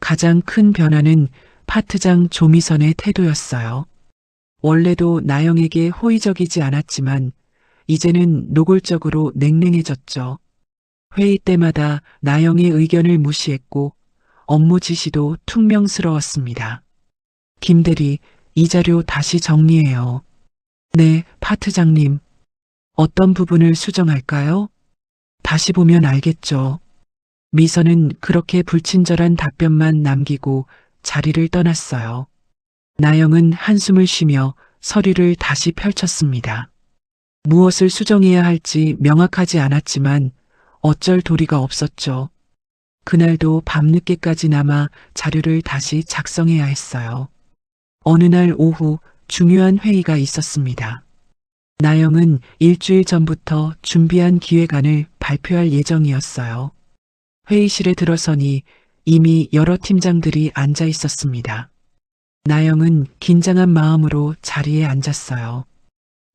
가장 큰 변화는 파트장 조미선의 태도였어요. 원래도 나영에게 호의적이지 않았지만 이제는 노골적으로 냉랭해졌죠. 회의 때마다 나영의 의견을 무시했고 업무 지시도 퉁명스러웠습니다. 김 대리, 이 자료 다시 정리해요. 네, 파트장님. 어떤 부분을 수정할까요? 다시 보면 알겠죠. 미선은 그렇게 불친절한 답변만 남기고 자리를 떠났어요. 나영은 한숨을 쉬며 서류를 다시 펼쳤습니다. 무엇을 수정해야 할지 명확하지 않았지만 어쩔 도리가 없었죠. 그날도 밤늦게까지 남아 자료를 다시 작성해야 했어요. 어느 날 오후 중요한 회의가 있었습니다. 나영은 일주일 전부터 준비한 기획안을 발표할 예정이었어요. 회의실에 들어서니 이미 여러 팀장들이 앉아 있었습니다. 나영은 긴장한 마음으로 자리에 앉았어요.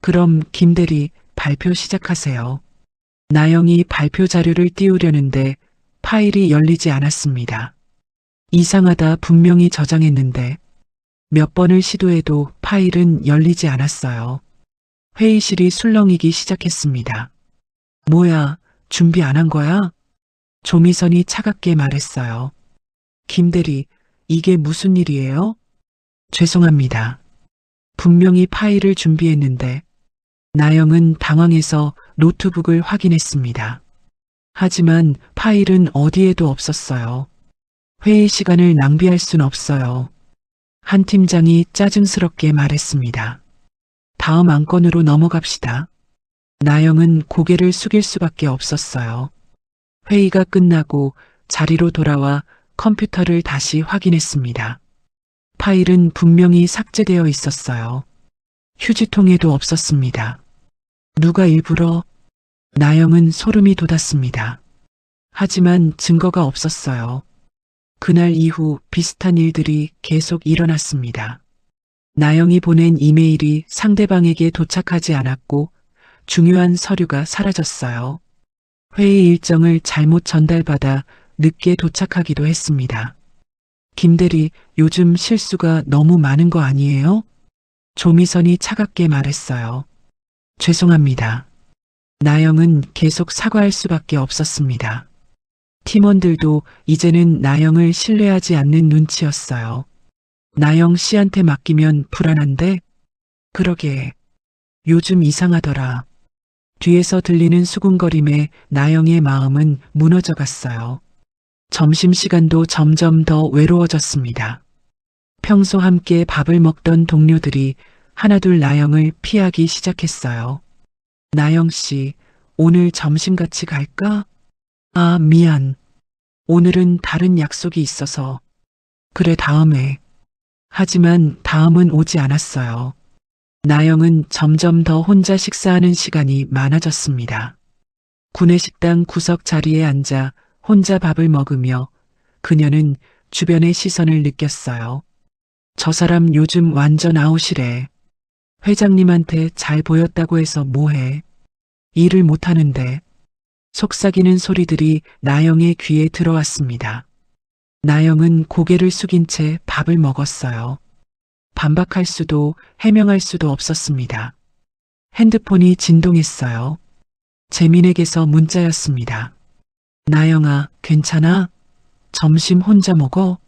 그럼 김 대리 발표 시작하세요. 나영이 발표 자료를 띄우려는데 파일이 열리지 않았습니다. 이상하다 분명히 저장했는데 몇 번을 시도해도 파일은 열리지 않았어요. 회의실이 술렁이기 시작했습니다. 뭐야, 준비 안 한 거야? 조미선이 차갑게 말했어요. 김 대리, 이게 무슨 일이에요? 죄송합니다. 분명히 파일을 준비했는데 나영은 당황해서 노트북을 확인했습니다. 하지만 파일은 어디에도 없었어요. 회의 시간을 낭비할 순 없어요. 한 팀장이 짜증스럽게 말했습니다. 다음 안건으로 넘어갑시다. 나영은 고개를 숙일 수밖에 없었어요. 회의가 끝나고 자리로 돌아와 컴퓨터를 다시 확인했습니다. 파일은 분명히 삭제되어 있었어요. 휴지통에도 없었습니다. 누가 일부러? 나영은 소름이 돋았습니다. 하지만 증거가 없었어요. 그날 이후 비슷한 일들이 계속 일어났습니다. 나영이 보낸 이메일이 상대방에게 도착하지 않았고 중요한 서류가 사라졌어요. 회의 일정을 잘못 전달받아 늦게 도착하기도 했습니다. 김대리, 요즘 실수가 너무 많은 거 아니에요? 조미선이 차갑게 말했어요. 죄송합니다. 나영은 계속 사과할 수밖에 없었습니다. 팀원들도 이제는 나영을 신뢰하지 않는 눈치였어요. 나영 씨한테 맡기면 불안한데? 그러게. 요즘 이상하더라. 뒤에서 들리는 수군거림에 나영의 마음은 무너져 갔어요. 점심시간도 점점 더 외로워졌습니다. 평소 함께 밥을 먹던 동료들이 하나둘 나영을 피하기 시작했어요. 나영 씨, 오늘 점심 같이 갈까? 아, 미안. 오늘은 다른 약속이 있어서. 그래, 다음에. 하지만 다음은 오지 않았어요. 나영은 점점 더 혼자 식사하는 시간이 많아졌습니다. 구내식당 구석 자리에 앉아 혼자 밥을 먹으며 그녀는 주변의 시선을 느꼈어요. 저 사람 요즘 완전 아웃이래. 회장님한테 잘 보였다고 해서 뭐해? 일을 못하는데. 속삭이는 소리들이 나영의 귀에 들어왔습니다. 나영은 고개를 숙인 채 밥을 먹었어요. 반박할 수도 해명할 수도 없었습니다. 핸드폰이 진동했어요. 재민에게서 문자였습니다. 나영아, 괜찮아? 점심 혼자 먹어?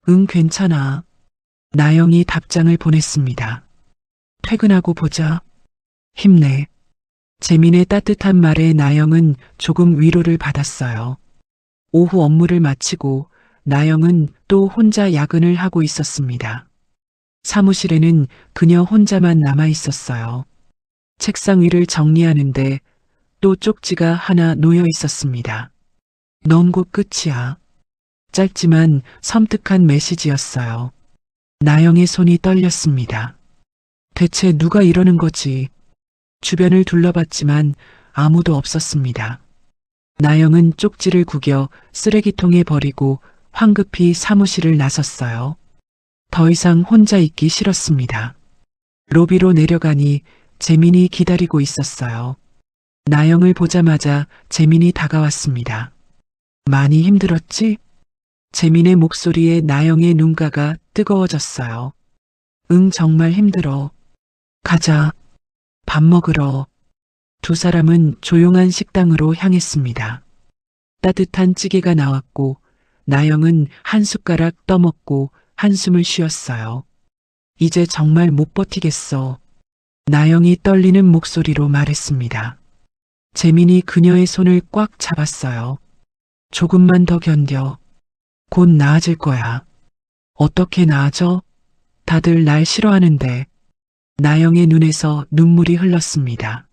응, 괜찮아. 나영이 답장을 보냈습니다. 퇴근하고 보자. 힘내. 재민의 따뜻한 말에 나영은 조금 위로를 받았어요. 오후 업무를 마치고 나영은 또 혼자 야근을 하고 있었습니다. 사무실에는 그녀 혼자만 남아 있었어요. 책상 위를 정리하는데 또 쪽지가 하나 놓여 있었습니다. 넌 곧 끝이야. 짧지만 섬뜩한 메시지였어요. 나영의 손이 떨렸습니다. 대체 누가 이러는 거지? 주변을 둘러봤지만 아무도 없었습니다. 나영은 쪽지를 구겨 쓰레기통에 버리고 황급히 사무실을 나섰어요. 더 이상 혼자 있기 싫었습니다. 로비로 내려가니 재민이 기다리고 있었어요. 나영을 보자마자 재민이 다가왔습니다. 많이 힘들었지? 재민의 목소리에 나영의 눈가가 뜨거워졌어요. 응, 정말 힘들어. 가자. 밥 먹으러. 두 사람은 조용한 식당으로 향했습니다. 따뜻한 찌개가 나왔고 나영은 한 숟가락 떠먹고 한숨을 쉬었어요. 이제 정말 못 버티겠어. 나영이 떨리는 목소리로 말했습니다. 재민이 그녀의 손을 꽉 잡았어요. 조금만 더 견뎌. 곧 나아질 거야. 어떻게 나아져? 다들 날 싫어하는데. 나영의 눈에서 눈물이 흘렀습니다.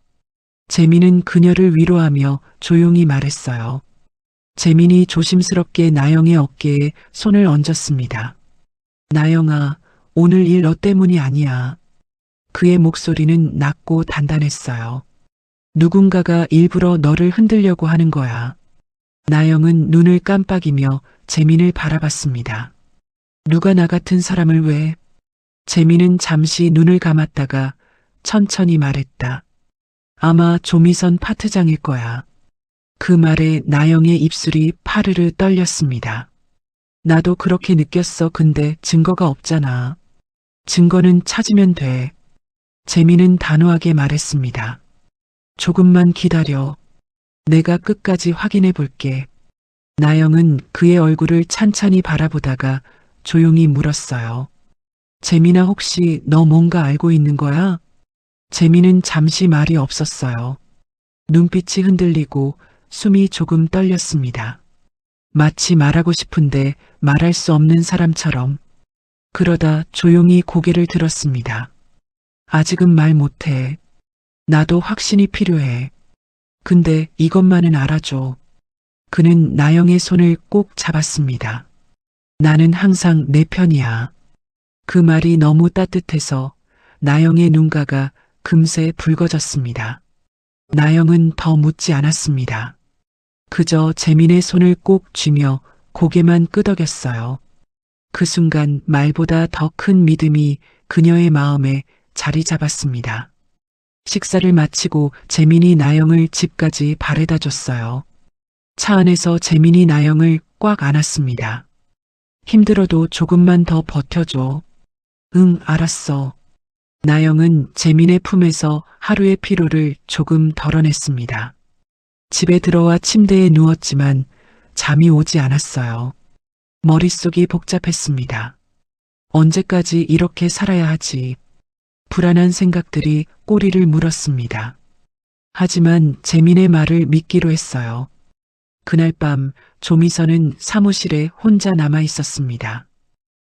재민은 그녀를 위로하며 조용히 말했어요. 재민이 조심스럽게 나영의 어깨에 손을 얹었습니다. 나영아, 오늘 일 너 때문이 아니야. 그의 목소리는 낮고 단단했어요. 누군가가 일부러 너를 흔들려고 하는 거야. 나영은 눈을 깜빡이며 재민을 바라봤습니다. 누가 나 같은 사람을 왜? 재민은 잠시 눈을 감았다가 천천히 말했다. 아마 조미선 파트장일 거야. 그 말에 나영의 입술이 파르르 떨렸습니다. 나도 그렇게 느꼈어. 근데 증거가 없잖아. 증거는 찾으면 돼. 재민은 단호하게 말했습니다. 조금만 기다려. 내가 끝까지 확인해 볼게. 나영은 그의 얼굴을 찬찬히 바라보다가 조용히 물었어요. 재민아, 혹시 너 뭔가 알고 있는 거야? 재민은 잠시 말이 없었어요. 눈빛이 흔들리고 숨이 조금 떨렸습니다. 마치 말하고 싶은데 말할 수 없는 사람처럼. 그러다 조용히 고개를 들었습니다. 아직은 말 못해. 나도 확신이 필요해. 근데 이것만은 알아줘. 그는 나영의 손을 꼭 잡았습니다. 나는 항상 내 편이야. 그 말이 너무 따뜻해서 나영의 눈가가 금세 붉어졌습니다. 나영은 더 묻지 않았습니다. 그저 재민의 손을 꼭 쥐며 고개만 끄덕였어요. 그 순간 말보다 더 큰 믿음이 그녀의 마음에 자리 잡았습니다. 식사를 마치고 재민이 나영을 집까지 바래다 줬어요. 차 안에서 재민이 나영을 꽉 안았습니다. 힘들어도 조금만 더 버텨줘. 응, 알았어. 나영은 재민의 품에서 하루의 피로를 조금 덜어냈습니다. 집에 들어와 침대에 누웠지만 잠이 오지 않았어요. 머릿속이 복잡했습니다. 언제까지 이렇게 살아야 하지? 불안한 생각들이 꼬리를 물었습니다. 하지만 재민의 말을 믿기로 했어요. 그날 밤 조미선은 사무실에 혼자 남아 있었습니다.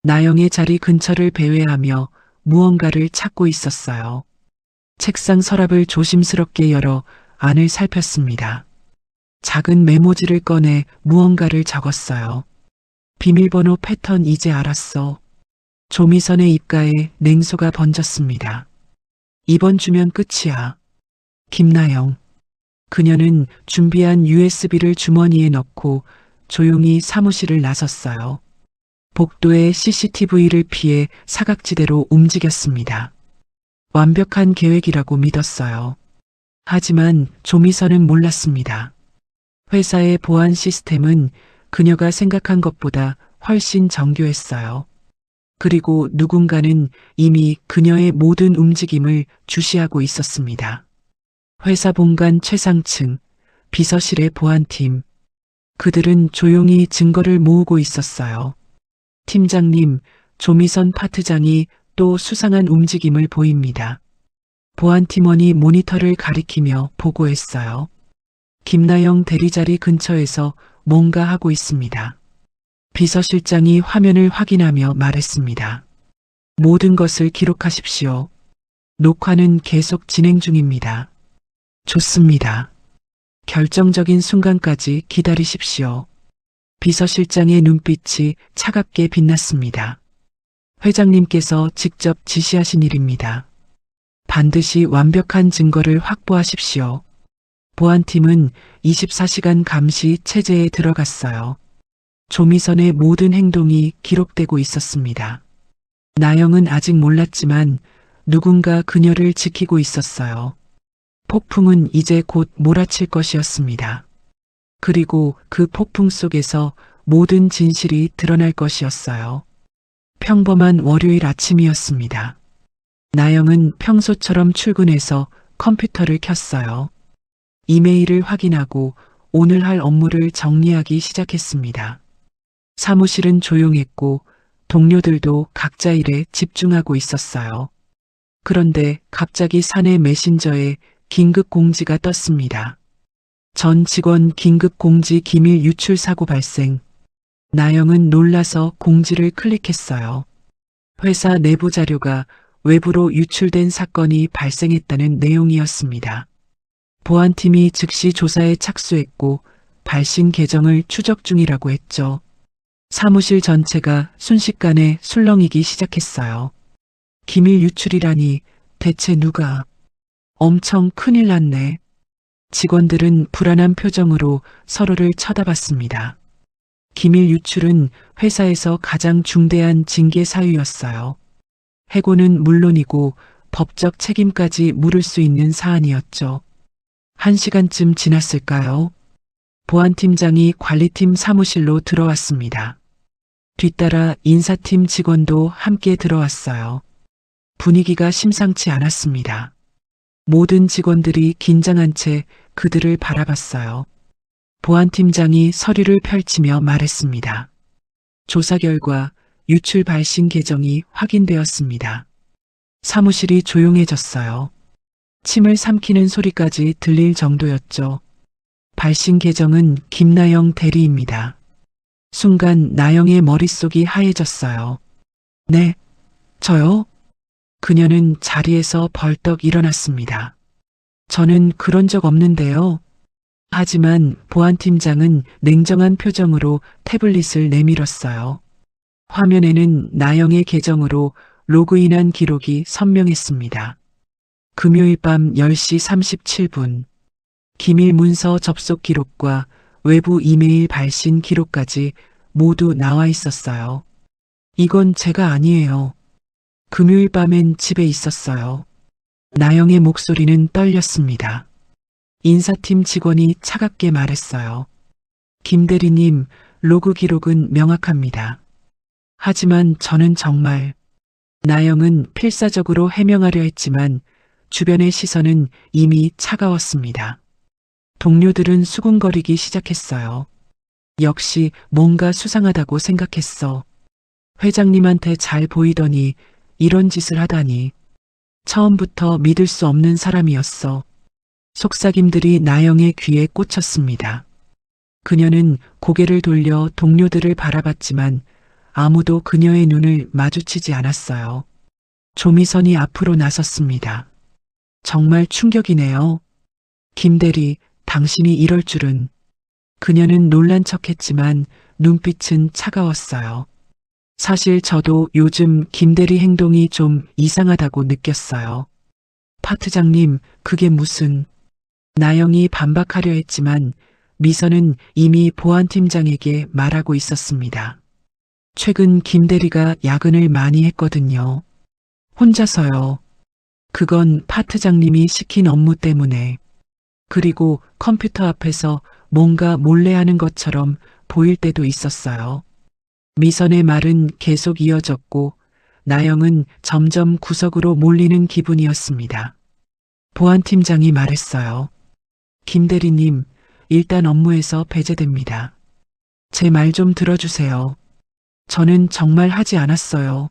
나영의 자리 근처를 배회하며 무언가를 찾고 있었어요. 책상 서랍을 조심스럽게 열어 안을 살폈습니다. 작은 메모지를 꺼내 무언가를 적었어요. 비밀번호 패턴 이제 알았어. 조미선의 입가에 냉소가 번졌습니다. 이번 주면 끝이야. 김나영. 그녀는 준비한 USB를 주머니에 넣고 조용히 사무실을 나섰어요. 복도의 CCTV를 피해 사각지대로 움직였습니다. 완벽한 계획이라고 믿었어요. 하지만 조미선은 몰랐습니다. 회사의 보안 시스템은 그녀가 생각한 것보다 훨씬 정교했어요. 그리고 누군가는 이미 그녀의 모든 움직임을 주시하고 있었습니다. 회사 본관 최상층, 비서실의 보안팀. 그들은 조용히 증거를 모으고 있었어요. 팀장님, 조미선 파트장이 또 수상한 움직임을 보입니다. 보안팀원이 모니터를 가리키며 보고했어요. 김나영 대리자리 근처에서 뭔가 하고 있습니다. 비서실장이 화면을 확인하며 말했습니다. 모든 것을 기록하십시오. 녹화는 계속 진행 중입니다. 좋습니다. 결정적인 순간까지 기다리십시오. 비서실장의 눈빛이 차갑게 빛났습니다. 회장님께서 직접 지시하신 일입니다. 반드시 완벽한 증거를 확보하십시오. 보안팀은 24시간 감시 체제에 들어갔어요. 조미선의 모든 행동이 기록되고 있었습니다. 나영은 아직 몰랐지만 누군가 그녀를 지키고 있었어요. 폭풍은 이제 곧 몰아칠 것이었습니다. 그리고 그 폭풍 속에서 모든 진실이 드러날 것이었어요. 평범한 월요일 아침이었습니다. 나영은 평소처럼 출근해서 컴퓨터를 켰어요. 이메일을 확인하고 오늘 할 업무를 정리하기 시작했습니다. 사무실은 조용했고 동료들도 각자 일에 집중하고 있었어요. 그런데 갑자기 사내 메신저에 긴급 공지가 떴습니다. 전 직원 긴급 공지 기밀 유출 사고 발생. 나영은 놀라서 공지를 클릭했어요. 회사 내부 자료가 외부로 유출된 사건이 발생했다는 내용이었습니다. 보안팀이 즉시 조사에 착수했고 발신 계정을 추적 중이라고 했죠. 사무실 전체가 순식간에 술렁이기 시작했어요. 기밀 유출이라니 대체 누가? 엄청 큰일 났네. 직원들은 불안한 표정으로 서로를 쳐다봤습니다. 기밀 유출은 회사에서 가장 중대한 징계 사유였어요. 해고는 물론이고 법적 책임까지 물을 수 있는 사안이었죠. 1시간쯤 지났을까요? 보안팀장이 관리팀 사무실로 들어왔습니다. 뒤따라 인사팀 직원도 함께 들어왔어요. 분위기가 심상치 않았습니다. 모든 직원들이 긴장한 채 그들을 바라봤어요. 보안팀장이 서류를 펼치며 말했습니다. 조사 결과 유출 발신 계정이 확인되었습니다. 사무실이 조용해졌어요. 침을 삼키는 소리까지 들릴 정도였죠. 발신 계정은 김나영 대리입니다. 순간 나영의 머릿속이 하얘졌어요. 네, 저요? 그녀는 자리에서 벌떡 일어났습니다. 저는 그런 적 없는데요. 하지만 보안팀장은 냉정한 표정으로 태블릿을 내밀었어요. 화면에는 나영의 계정으로 로그인한 기록이 선명했습니다. 금요일 밤 10시 37분. 기밀 문서 접속 기록과 외부 이메일 발신 기록까지 모두 나와 있었어요. 이건 제가 아니에요. 금요일 밤엔 집에 있었어요. 나영의 목소리는 떨렸습니다. 인사팀 직원이 차갑게 말했어요. 김 대리님, 로그 기록은 명확합니다. 하지만 저는 정말 나영은 필사적으로 해명하려 했지만 주변의 시선은 이미 차가웠습니다. 동료들은 수군거리기 시작했어요. 역시 뭔가 수상하다고 생각했어. 회장님한테 잘 보이더니 이런 짓을 하다니. 처음부터 믿을 수 없는 사람이었어. 속삭임들이 나영의 귀에 꽂혔습니다. 그녀는 고개를 돌려 동료들을 바라봤지만 아무도 그녀의 눈을 마주치지 않았어요. 조미선이 앞으로 나섰습니다. 정말 충격이네요. 김대리, 당신이 이럴 줄은. 그녀는 놀란 척했지만 눈빛은 차가웠어요. 사실 저도 요즘 김대리 행동이 좀 이상하다고 느꼈어요. 파트장님, 그게 무슨... 나영이 반박하려 했지만 미선은 이미 보안팀장에게 말하고 있었습니다. 최근 김대리가 야근을 많이 했거든요. 혼자서요. 그건 파트장님이 시킨 업무 때문에. 그리고 컴퓨터 앞에서 뭔가 몰래 하는 것처럼 보일 때도 있었어요. 미선의 말은 계속 이어졌고 나영은 점점 구석으로 몰리는 기분이었습니다. 보안팀장이 말했어요. 김 대리님, 일단 업무에서 배제됩니다. 제 말 좀 들어주세요. 저는 정말 하지 않았어요.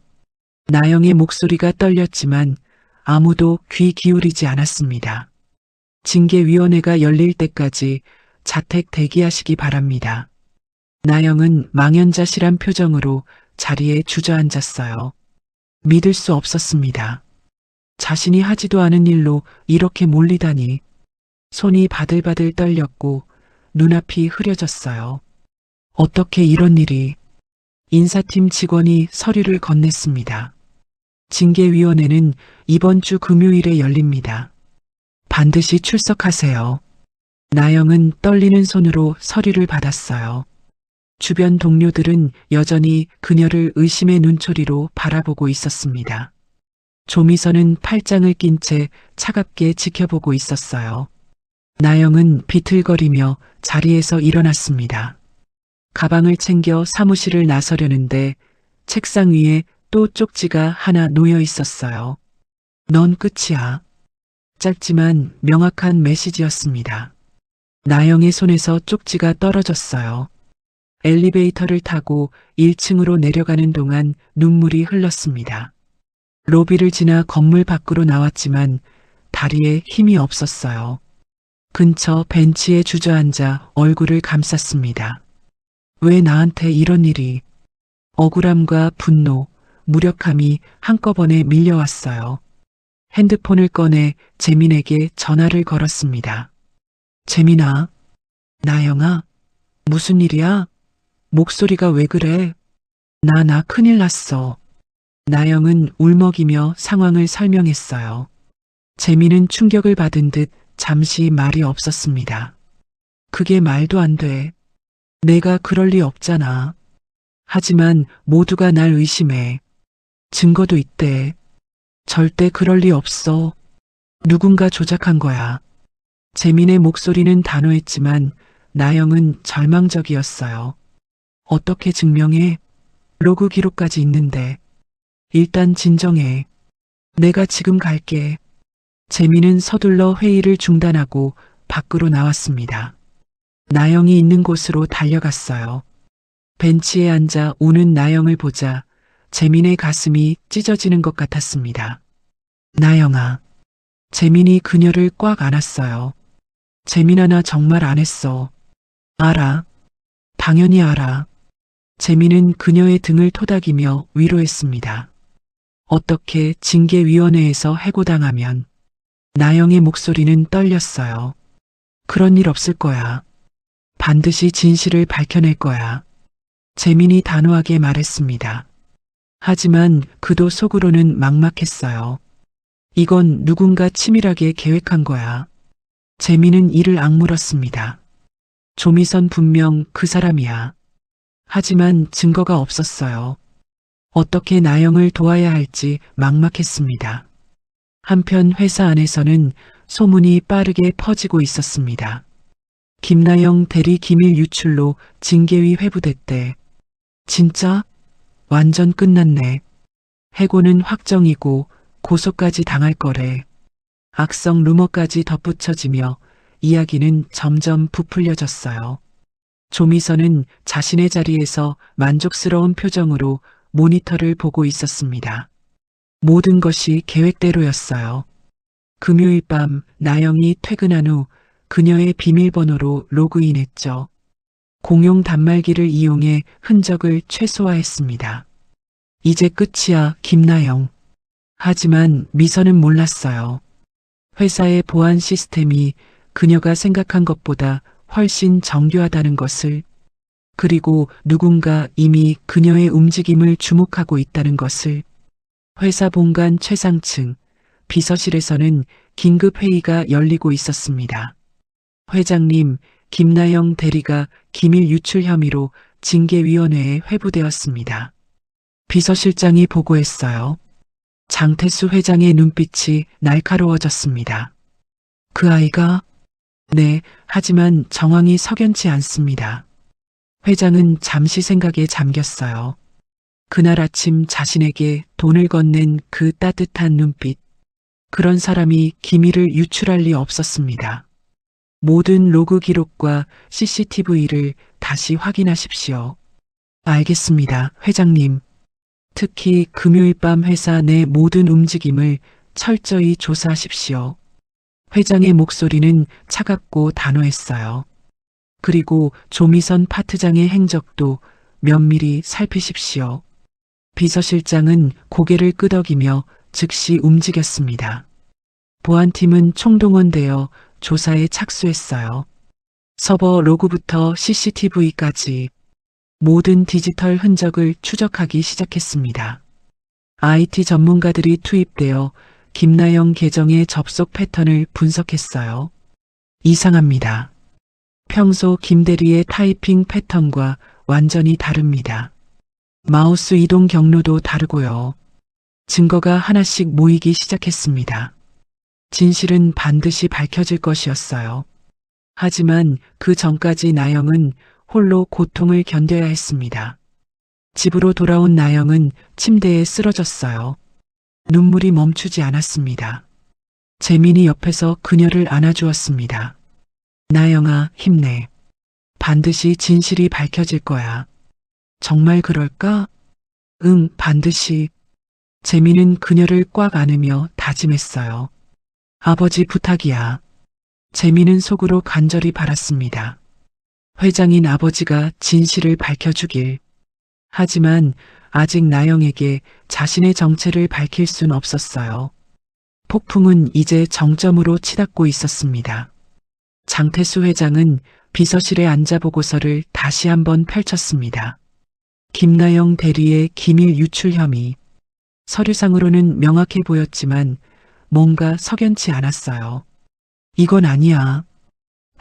나영의 목소리가 떨렸지만 아무도 귀 기울이지 않았습니다. 징계위원회가 열릴 때까지 자택 대기하시기 바랍니다. 나영은 망연자실한 표정으로 자리에 주저앉았어요. 믿을 수 없었습니다. 자신이 하지도 않은 일로 이렇게 몰리다니. 손이 바들바들 떨렸고 눈앞이 흐려졌어요. 어떻게 이런 일이... 인사팀 직원이 서류를 건넸습니다. 징계위원회는 이번 주 금요일에 열립니다. 반드시 출석하세요. 나영은 떨리는 손으로 서류를 받았어요. 주변 동료들은 여전히 그녀를 의심의 눈초리로 바라보고 있었습니다. 조미선은 팔짱을 낀 채 차갑게 지켜보고 있었어요. 나영은 비틀거리며 자리에서 일어났습니다. 가방을 챙겨 사무실을 나서려는데 책상 위에 또 쪽지가 하나 놓여 있었어요. 넌 끝이야. 짧지만 명확한 메시지였습니다. 나영의 손에서 쪽지가 떨어졌어요. 엘리베이터를 타고 1층으로 내려가는 동안 눈물이 흘렀습니다. 로비를 지나 건물 밖으로 나왔지만 다리에 힘이 없었어요. 근처 벤치에 주저앉아 얼굴을 감쌌습니다. 왜 나한테 이런 일이... 억울함과 분노, 무력함이 한꺼번에 밀려왔어요. 핸드폰을 꺼내 재민에게 전화를 걸었습니다. 재민아, 나영아, 무슨 일이야? 목소리가 왜 그래? 나 큰일 났어. 나영은 울먹이며 상황을 설명했어요. 재민은 충격을 받은 듯 잠시 말이 없었습니다. 그게 말도 안 돼. 내가 그럴 리 없잖아. 하지만 모두가 날 의심해. 증거도 있대. 절대 그럴 리 없어. 누군가 조작한 거야. 재민의 목소리는 단호했지만 나영은 절망적이었어요. 어떻게 증명해? 로그 기록까지 있는데. 일단 진정해. 내가 지금 갈게. 재민은 서둘러 회의를 중단하고 밖으로 나왔습니다. 나영이 있는 곳으로 달려갔어요. 벤치에 앉아 우는 나영을 보자 재민의 가슴이 찢어지는 것 같았습니다. 나영아. 재민이 그녀를 꽉 안았어요. 재민아, 나 정말 안 했어. 알아. 당연히 알아. 재민은 그녀의 등을 토닥이며 위로했습니다. 어떻게 징계위원회에서 해고당하면... 나영의 목소리는 떨렸어요. 그런 일 없을 거야. 반드시 진실을 밝혀낼 거야. 재민이 단호하게 말했습니다. 하지만 그도 속으로는 막막했어요. 이건 누군가 치밀하게 계획한 거야. 재민은 이를 악물었습니다. 조미선 분명 그 사람이야. 하지만 증거가 없었어요. 어떻게 나영을 도와야 할지 막막했습니다. 한편 회사 안에서는 소문이 빠르게 퍼지고 있었습니다. 김나영 대리 기밀 유출로 징계위 회부됐대. 진짜? 완전 끝났네. 해고는 확정이고 고소까지 당할 거래. 악성 루머까지 덧붙여지며 이야기는 점점 부풀려졌어요. 조미선은 자신의 자리에서 만족스러운 표정으로 모니터를 보고 있었습니다. 모든 것이 계획대로였어요. 금요일 밤 나영이 퇴근한 후 그녀의 비밀번호로 로그인했죠. 공용 단말기를 이용해 흔적을 최소화했습니다. 이제 끝이야, 김나영. 하지만 미선은 몰랐어요. 회사의 보안 시스템이 그녀가 생각한 것보다 훨씬 정교하다는 것을, 그리고 누군가 이미 그녀의 움직임을 주목하고 있다는 것을. 회사 본관 최상층 비서실에서는 긴급 회의가 열리고 있었습니다. 회장님, 김나영 대리가 기밀 유출 혐의로 징계위원회에 회부되었습니다. 비서실장이 보고했어요. 장태수 회장의 눈빛이 날카로워졌습니다. 그 아이가? 네, 하지만 정황이 석연치 않습니다. 회장은 잠시 생각에 잠겼어요. 그날 아침 자신에게 돈을 건넨 그 따뜻한 눈빛. 그런 사람이 기밀을 유출할 리 없었습니다. 모든 로그 기록과 CCTV를 다시 확인하십시오. 알겠습니다, 회장님. 특히 금요일 밤 회사 내 모든 움직임을 철저히 조사하십시오. 회장의 목소리는 차갑고 단호했어요. 그리고 조미선 파트장의 행적도 면밀히 살피십시오. 비서실장은 고개를 끄덕이며 즉시 움직였습니다. 보안팀은 총동원되어 조사에 착수했어요. 서버 로그부터 CCTV까지 모든 디지털 흔적을 추적하기 시작했습니다. IT 전문가들이 투입되어 김나영 계정의 접속 패턴을 분석했어요. 이상합니다. 평소 김대리의 타이핑 패턴과 완전히 다릅니다. 마우스 이동 경로도 다르고요. 증거가 하나씩 모이기 시작했습니다. 진실은 반드시 밝혀질 것이었어요. 하지만 그 전까지 나영은 홀로 고통을 견뎌야 했습니다. 집으로 돌아온 나영은 침대에 쓰러졌어요. 눈물이 멈추지 않았습니다. 재민이 옆에서 그녀를 안아주었습니다. 나영아, 힘내. 반드시 진실이 밝혀질 거야. 정말 그럴까? 응, 반드시. 재민은 그녀를 꽉 안으며 다짐했어요. 아버지 부탁이야. 재민은 속으로 간절히 바랐습니다. 회장인 아버지가 진실을 밝혀주길. 하지만 아직 나영에게 자신의 정체를 밝힐 순 없었어요. 폭풍은 이제 정점으로 치닫고 있었습니다. 장태수 회장은 비서실에 앉아 보고서를 다시 한번 펼쳤습니다. 김나영 대리의 기밀 유출 혐의. 서류상으로는 명확해 보였지만 뭔가 석연치 않았어요. 이건 아니야.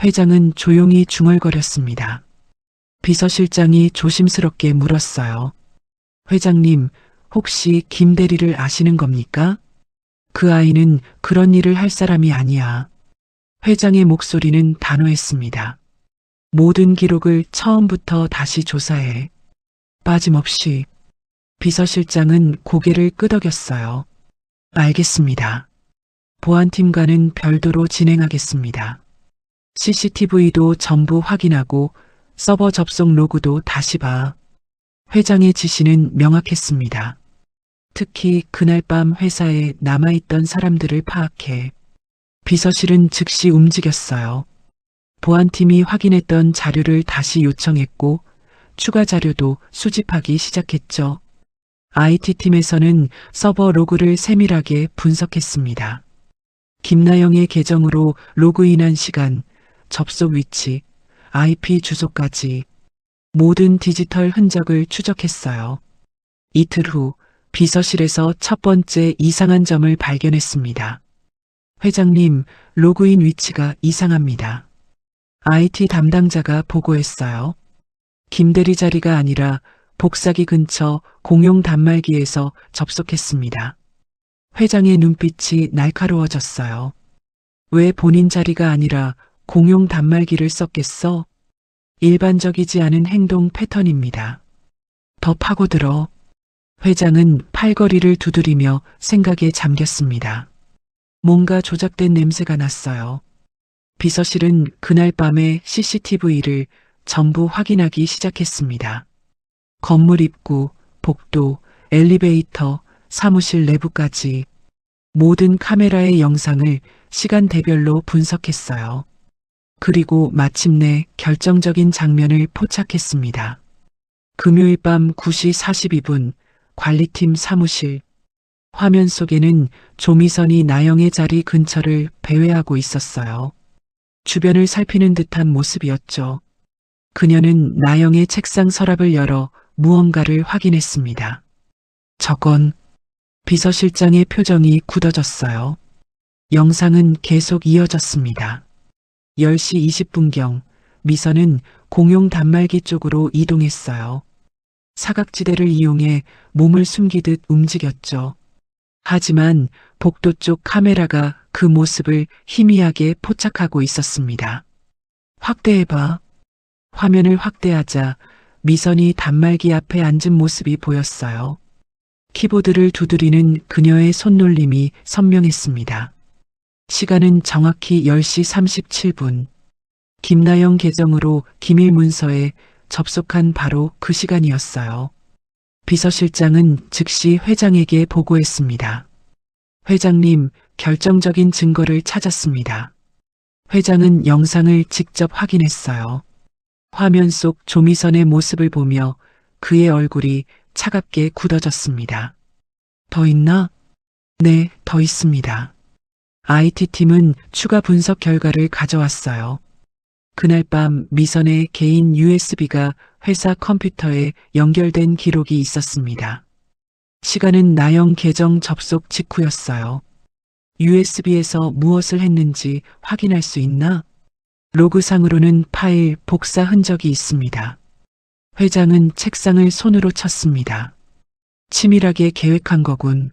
회장은 조용히 중얼거렸습니다. 비서실장이 조심스럽게 물었어요. 회장님, 혹시 김 대리를 아시는 겁니까? 그 아이는 그런 일을 할 사람이 아니야. 회장의 목소리는 단호했습니다. 모든 기록을 처음부터 다시 조사해. 빠짐없이. 비서실장은 고개를 끄덕였어요. 알겠습니다. 보안팀과는 별도로 진행하겠습니다. CCTV도 전부 확인하고 서버 접속 로그도 다시 봐. 회장의 지시는 명확했습니다. 특히 그날 밤 회사에 남아있던 사람들을 파악해. 비서실은 즉시 움직였어요. 보안팀이 확인했던 자료를 다시 요청했고 추가 자료도 수집하기 시작했죠. IT팀에서는 서버 로그를 세밀하게 분석했습니다. 김나영의 계정으로 로그인한 시간, 접속 위치, IP 주소까지 모든 디지털 흔적을 추적했어요. 이틀 후 비서실에서 첫 번째 이상한 점을 발견했습니다. 회장님, 로그인 위치가 이상합니다. IT 담당자가 보고했어요. 김대리 자리가 아니라 복사기 근처 공용 단말기에서 접속했습니다. 회장의 눈빛이 날카로워졌어요. 왜 본인 자리가 아니라 공용 단말기를 썼겠어? 일반적이지 않은 행동 패턴입니다. 더 파고들어. 회장은 팔걸이를 두드리며 생각에 잠겼습니다. 뭔가 조작된 냄새가 났어요. 비서실은 그날 밤에 CCTV를 전부 확인하기 시작했습니다. 건물 입구, 복도, 엘리베이터, 사무실 내부까지 모든 카메라의 영상을 시간대별로 분석했어요. 그리고 마침내 결정적인 장면을 포착했습니다. 금요일 밤 9시 42분 관리팀 사무실. 화면 속에는 조미선이 나영의 자리 근처를 배회하고 있었어요. 주변을 살피는 듯한 모습이었죠. 그녀는 나영의 책상 서랍을 열어 무언가를 확인했습니다. 저건 비서실장의 표정이 굳어졌어요. 영상은 계속 이어졌습니다. 10시 20분경 미선은 공용 단말기 쪽으로 이동했어요. 사각지대를 이용해 몸을 숨기듯 움직였죠. 하지만 복도 쪽 카메라가 그 모습을 희미하게 포착하고 있었습니다. 확대해봐. 화면을 확대하자 미선이 단말기 앞에 앉은 모습이 보였어요. 키보드를 두드리는 그녀의 손놀림이 선명했습니다. 시간은 정확히 10시 37분. 김나영 계정으로 기밀 문서에 접속한 바로 그 시간이었어요. 비서실장은 즉시 회장에게 보고했습니다. 회장님, 결정적인 증거를 찾았습니다. 회장은 영상을 직접 확인했어요. 화면 속 조미선의 모습을 보며 그의 얼굴이 차갑게 굳어졌습니다. 더 있나? 네, 더 있습니다. IT팀은 추가 분석 결과를 가져왔어요. 그날 밤 미선의 개인 USB가 회사 컴퓨터에 연결된 기록이 있었습니다. 시간은 나영 계정 접속 직후였어요. USB에서 무엇을 했는지 확인할 수 있나? 로그상으로는 파일 복사 흔적이 있습니다. 회장은 책상을 손으로 쳤습니다. 치밀하게 계획한 거군.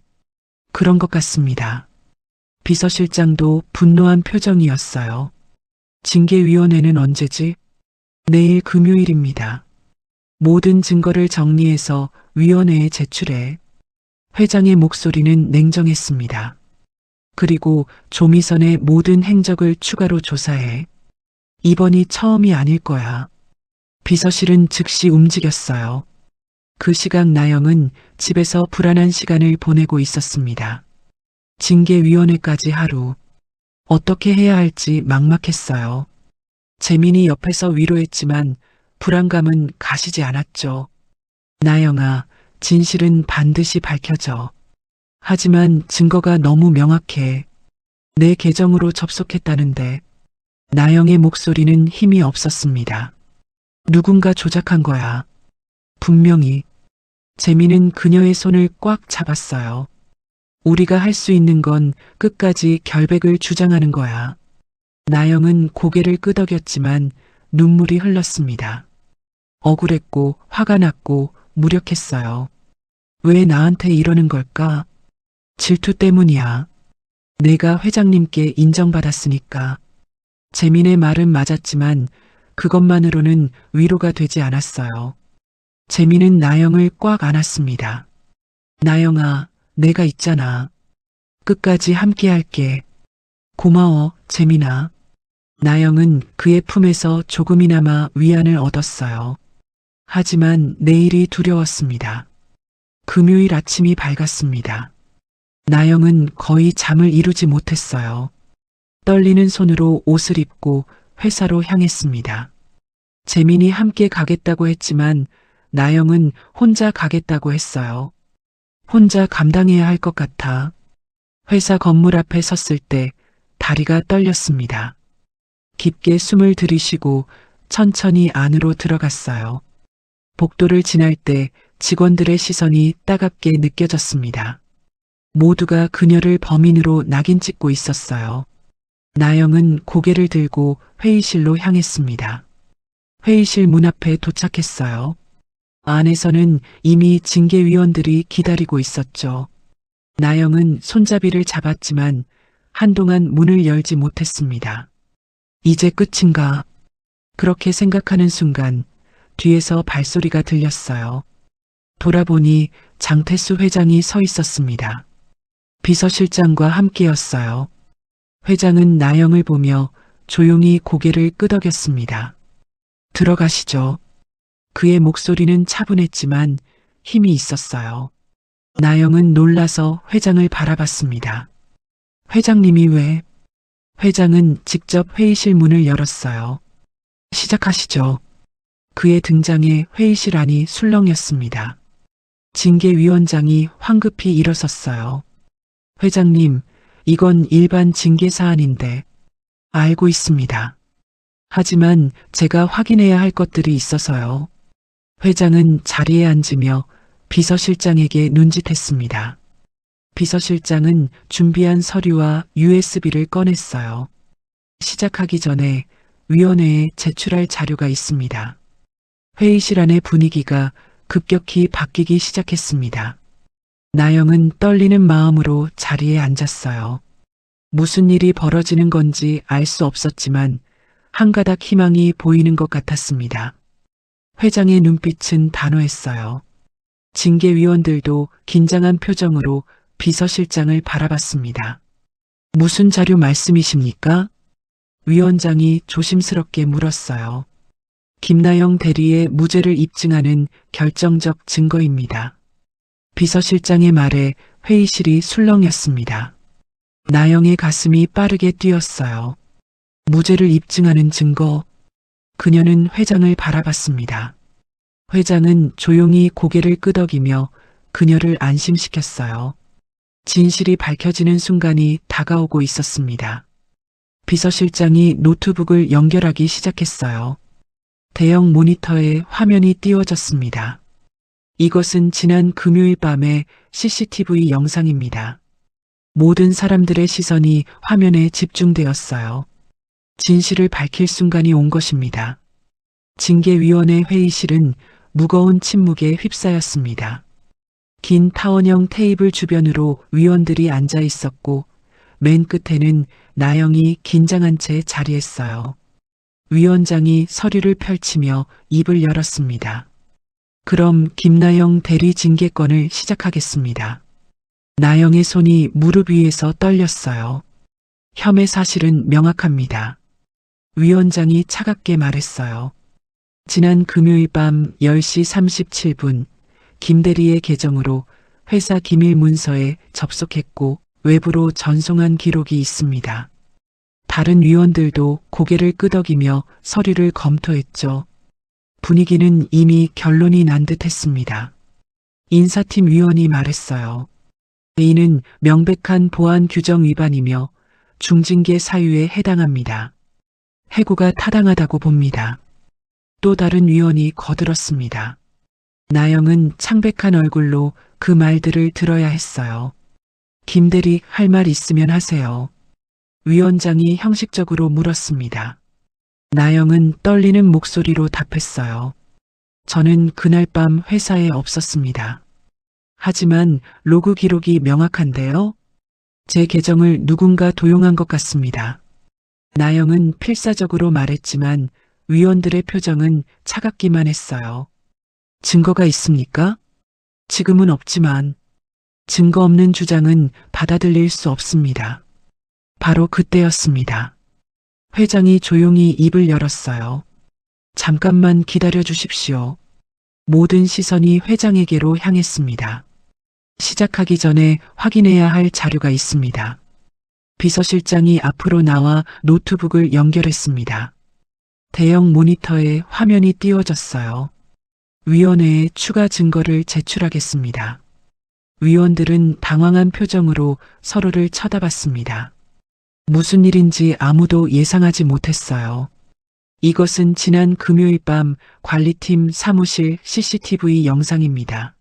그런 것 같습니다. 비서실장도 분노한 표정이었어요. 징계위원회는 언제지? 내일 금요일입니다. 모든 증거를 정리해서 위원회에 제출해. 회장의 목소리는 냉정했습니다. 그리고 조미선의 모든 행적을 추가로 조사해. 이번이 처음이 아닐 거야. 비서실은 즉시 움직였어요. 그 시각 나영은 집에서 불안한 시간을 보내고 있었습니다. 징계위원회까지 하루. 어떻게 해야 할지 막막했어요. 재민이 옆에서 위로했지만 불안감은 가시지 않았죠. 나영아, 진실은 반드시 밝혀져. 하지만 증거가 너무 명확해. 내 계정으로 접속했다는데. 나영의 목소리는 힘이 없었습니다. 누군가 조작한 거야. 분명히. 재민은 그녀의 손을 꽉 잡았어요. 우리가 할 수 있는 건 끝까지 결백을 주장하는 거야. 나영은 고개를 끄덕였지만 눈물이 흘렀습니다. 억울했고 화가 났고 무력했어요. 왜 나한테 이러는 걸까? 질투 때문이야. 내가 회장님께 인정받았으니까. 재민의 말은 맞았지만 그것만으로는 위로가 되지 않았어요. 재민은 나영을 꽉 안았습니다. 나영아, 내가 있잖아. 끝까지 함께 할게. 고마워, 재민아. 나영은 그의 품에서 조금이나마 위안을 얻었어요. 하지만 내일이 두려웠습니다. 금요일 아침이 밝았습니다. 나영은 거의 잠을 이루지 못했어요. 떨리는 손으로 옷을 입고 회사로 향했습니다. 재민이 함께 가겠다고 했지만 나영은 혼자 가겠다고 했어요. 혼자 감당해야 할 것 같아. 회사 건물 앞에 섰을 때 다리가 떨렸습니다. 깊게 숨을 들이쉬고 천천히 안으로 들어갔어요. 복도를 지날 때 직원들의 시선이 따갑게 느껴졌습니다. 모두가 그녀를 범인으로 낙인 찍고 있었어요. 나영은 고개를 들고 회의실로 향했습니다. 회의실 문 앞에 도착했어요. 안에서는 이미 징계위원들이 기다리고 있었죠. 나영은 손잡이를 잡았지만 한동안 문을 열지 못했습니다. 이제 끝인가? 그렇게 생각하는 순간 뒤에서 발소리가 들렸어요. 돌아보니 장태수 회장이 서 있었습니다. 비서실장과 함께였어요. 회장은 나영을 보며 조용히 고개를 끄덕였습니다. 들어가시죠. 그의 목소리는 차분했지만 힘이 있었어요. 나영은 놀라서 회장을 바라봤습니다. 회장님이 왜? 회장은 직접 회의실 문을 열었어요. 시작하시죠. 그의 등장에 회의실 안이 술렁였습니다. 징계위원장이 황급히 일어섰어요. 회장님, 이건 일반 징계 사안인데. 알고 있습니다. 하지만 제가 확인해야 할 것들이 있어서요. 회장은 자리에 앉으며 비서실장에게 눈짓했습니다. 비서실장은 준비한 서류와 USB를 꺼냈어요. 시작하기 전에 위원회에 제출할 자료가 있습니다. 회의실 안의 분위기가 급격히 바뀌기 시작했습니다. 나영은 떨리는 마음으로 자리에 앉았어요. 무슨 일이 벌어지는 건지 알 수 없었지만 한 가닥 희망이 보이는 것 같았습니다. 회장의 눈빛은 단호했어요. 징계위원들도 긴장한 표정으로 비서실장을 바라봤습니다. 무슨 자료 말씀이십니까? 위원장이 조심스럽게 물었어요. 김나영 대리의 무죄를 입증하는 결정적 증거입니다. 비서실장의 말에 회의실이 술렁였습니다. 나영의 가슴이 빠르게 뛰었어요. 무죄를 입증하는 증거. 그녀는 회장을 바라봤습니다. 회장은 조용히 고개를 끄덕이며 그녀를 안심시켰어요. 진실이 밝혀지는 순간이 다가오고 있었습니다. 비서실장이 노트북을 연결하기 시작했어요. 대형 모니터에 화면이 띄워졌습니다. 이것은 지난 금요일 밤의 CCTV 영상입니다. 모든 사람들의 시선이 화면에 집중되었어요. 진실을 밝힐 순간이 온 것입니다. 징계위원회 회의실은 무거운 침묵에 휩싸였습니다. 긴 타원형 테이블 주변으로 위원들이 앉아 있었고 맨 끝에는 나영이 긴장한 채 자리했어요. 위원장이 서류를 펼치며 입을 열었습니다. 그럼 김나영 대리 징계권을 시작하겠습니다. 나영의 손이 무릎 위에서 떨렸어요. 혐의 사실은 명확합니다. 위원장이 차갑게 말했어요. 지난 금요일 밤 10시 37분 김 대리의 계정으로 회사 기밀 문서에 접속했고 외부로 전송한 기록이 있습니다. 다른 위원들도 고개를 끄덕이며 서류를 검토했죠. 분위기는 이미 결론이 난 듯했습니다. 인사팀 위원이 말했어요. 이는 명백한 보안 규정 위반이며 중징계 사유에 해당합니다. 해고가 타당하다고 봅니다. 또 다른 위원이 거들었습니다. 나영은 창백한 얼굴로 그 말들을 들어야 했어요. 김 대리 할 말 있으면 하세요. 위원장이 형식적으로 물었습니다. 나영은 떨리는 목소리로 답했어요. 저는 그날 밤 회사에 없었습니다. 하지만 로그 기록이 명확한데요. 제 계정을 누군가 도용한 것 같습니다. 나영은 필사적으로 말했지만 위원들의 표정은 차갑기만 했어요. 증거가 있습니까? 지금은 없지만 증거 없는 주장은 받아들일 수 없습니다. 바로 그때였습니다. 회장이 조용히 입을 열었어요. 잠깐만 기다려 주십시오. 모든 시선이 회장에게로 향했습니다. 시작하기 전에 확인해야 할 자료가 있습니다. 비서실장이 앞으로 나와 노트북을 연결했습니다. 대형 모니터에 화면이 띄워졌어요. 위원회에 추가 증거를 제출하겠습니다. 위원들은 당황한 표정으로 서로를 쳐다봤습니다. 무슨 일인지 아무도 예상하지 못했어요. 이것은 지난 금요일 밤 관리팀 사무실 CCTV 영상입니다.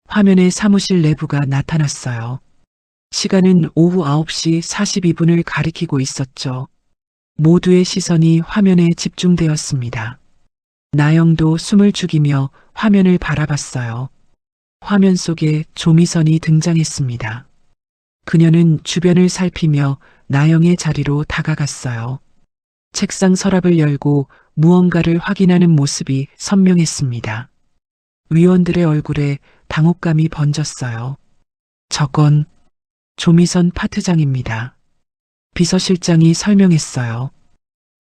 화면에 사무실 내부가 나타났어요. 시간은 오후 9시 42분을 가리키고 있었죠. 모두의 시선이 화면에 집중되었습니다. 나영도 숨을 죽이며 화면을 바라봤어요. 화면 속에 조미선이 등장했습니다. 그녀는 주변을 살피며 나영의 자리로 다가갔어요. 책상 서랍을 열고 무언가를 확인하는 모습이 선명했습니다. 위원들의 얼굴에 당혹감이 번졌어요. 저건 조미선 파트장입니다. 비서실장이 설명했어요.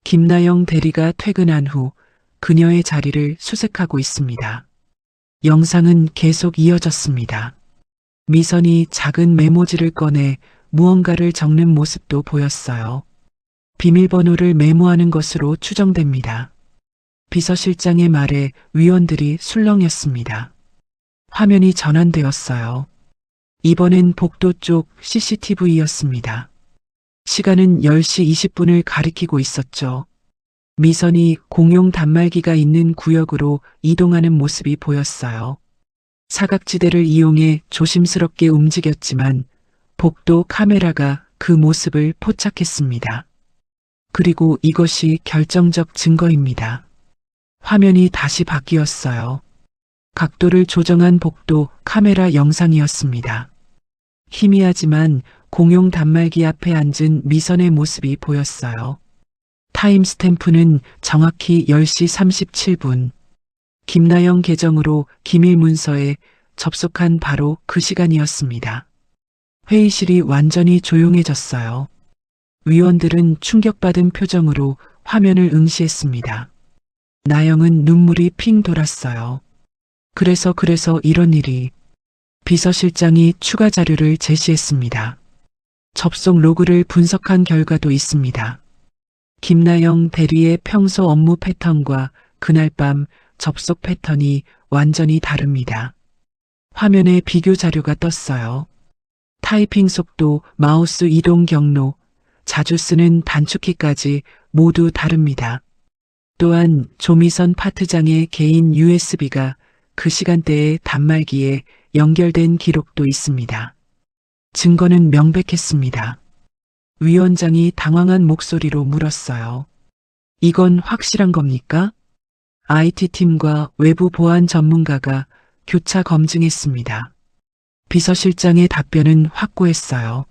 김나영 대리가 퇴근한 후 그녀의 자리를 수색하고 있습니다. 영상은 계속 이어졌습니다. 미선이 작은 메모지를 꺼내 무언가를 적는 모습도 보였어요. 비밀번호를 메모하는 것으로 추정됩니다. 비서실장의 말에 위원들이 술렁였습니다. 화면이 전환되었어요. 이번엔 복도 쪽 CCTV였습니다. 시간은 10시 20분을 가리키고 있었죠. 미선이 공용 단말기가 있는 구역으로 이동하는 모습이 보였어요. 사각지대를 이용해 조심스럽게 움직였지만 복도 카메라가 그 모습을 포착했습니다. 그리고 이것이 결정적 증거입니다. 화면이 다시 바뀌었어요. 각도를 조정한 복도 카메라 영상이었습니다. 희미하지만 공용 단말기 앞에 앉은 미선의 모습이 보였어요. 타임스탬프는 정확히 10시 37분. 김나영 계정으로 기밀 문서에 접속한 바로 그 시간이었습니다. 회의실이 완전히 조용해졌어요. 위원들은 충격받은 표정으로 화면을 응시했습니다. 나영은 눈물이 핑 돌았어요. 그래서 이런 일이. 비서실장이 추가 자료를 제시했습니다. 접속 로그를 분석한 결과도 있습니다. 김나영 대리의 평소 업무 패턴과 그날 밤 접속 패턴이 완전히 다릅니다. 화면에 비교 자료가 떴어요. 타이핑 속도, 마우스 이동 경로, 자주 쓰는 단축키까지 모두 다릅니다. 또한 조미선 파트장의 개인 USB가 그 시간대에 단말기에 연결된 기록도 있습니다. 증거는 명백했습니다. 위원장이 당황한 목소리로 물었어요. 이건 확실한 겁니까? IT팀과 외부 보안 전문가가 교차 검증했습니다. 비서실장의 답변은 확고했어요.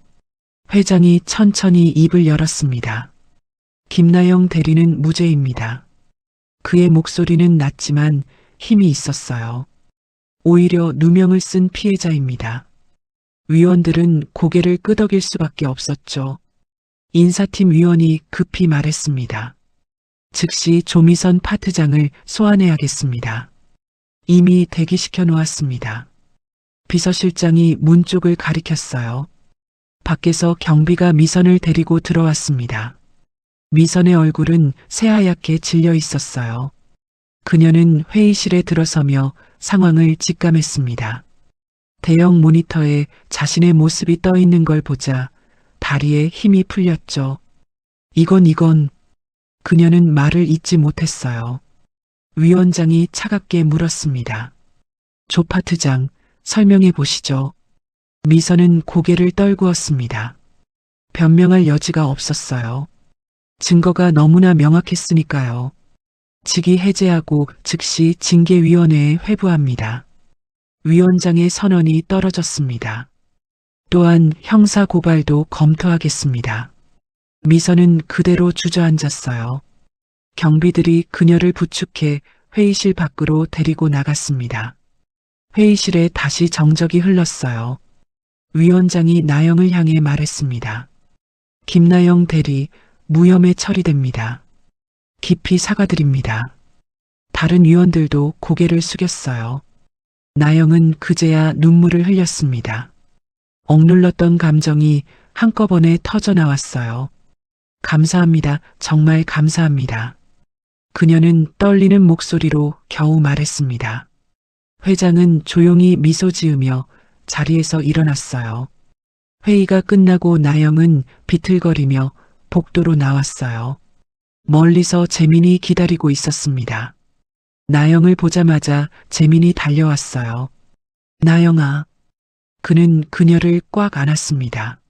회장이 천천히 입을 열었습니다. 김나영 대리는 무죄입니다. 그의 목소리는 낮지만 힘이 있었어요. 오히려 누명을 쓴 피해자입니다. 위원들은 고개를 끄덕일 수밖에 없었죠. 인사팀 위원이 급히 말했습니다. 즉시 조미선 파트장을 소환해야겠습니다. 이미 대기시켜 놓았습니다. 비서실장이 문 쪽을 가리켰어요. 밖에서 경비가 미선을 데리고 들어왔습니다. 미선의 얼굴은 새하얗게 질려 있었어요. 그녀는 회의실에 들어서며 상황을 직감했습니다. 대형 모니터에 자신의 모습이 떠 있는 걸 보자 다리에 힘이 풀렸죠. 이건. 그녀는 말을 잇지 못했어요. 위원장이 차갑게 물었습니다. 조 파트장, 설명해 보시죠. 미선은 고개를 떨구었습니다. 변명할 여지가 없었어요. 증거가 너무나 명확했으니까요. 직위 해제하고 즉시 징계위원회에 회부합니다. 위원장의 선언이 떨어졌습니다. 또한 형사고발도 검토하겠습니다. 미선은 그대로 주저앉았어요. 경비들이 그녀를 부축해 회의실 밖으로 데리고 나갔습니다. 회의실에 다시 정적이 흘렀어요. 위원장이 나영을 향해 말했습니다. 김나영 대리, 무혐의 처리됩니다. 깊이 사과드립니다. 다른 위원들도 고개를 숙였어요. 나영은 그제야 눈물을 흘렸습니다. 억눌렀던 감정이 한꺼번에 터져 나왔어요. 감사합니다. 정말 감사합니다. 그녀는 떨리는 목소리로 겨우 말했습니다. 회장은 조용히 미소 지으며 자리에서 일어났어요. 회의가 끝나고 나영은 비틀거리며 복도로 나왔어요. 멀리서 재민이 기다리고 있었습니다. 나영을 보자마자 재민이 달려왔어요. 나영아. 그는 그녀를 꽉 안았습니다.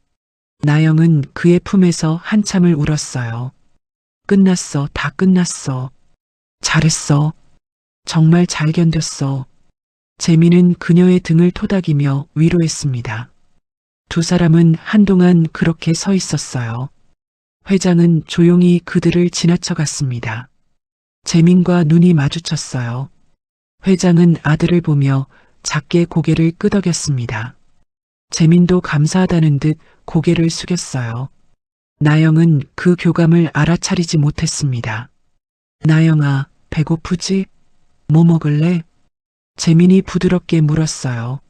나영은 그의 품에서 한참을 울었어요. 끝났어, 다 끝났어. 잘했어. 정말 잘 견뎠어. 재민은 그녀의 등을 토닥이며 위로했습니다. 두 사람은 한동안 그렇게 서 있었어요. 회장은 조용히 그들을 지나쳐갔습니다. 재민과 눈이 마주쳤어요. 회장은 아들을 보며 작게 고개를 끄덕였습니다. 재민도 감사하다는 듯 고개를 숙였어요. 나영은 그 교감을 알아차리지 못했습니다. 나영아, 배고프지? 뭐 먹을래? 재민이 부드럽게 물었어요.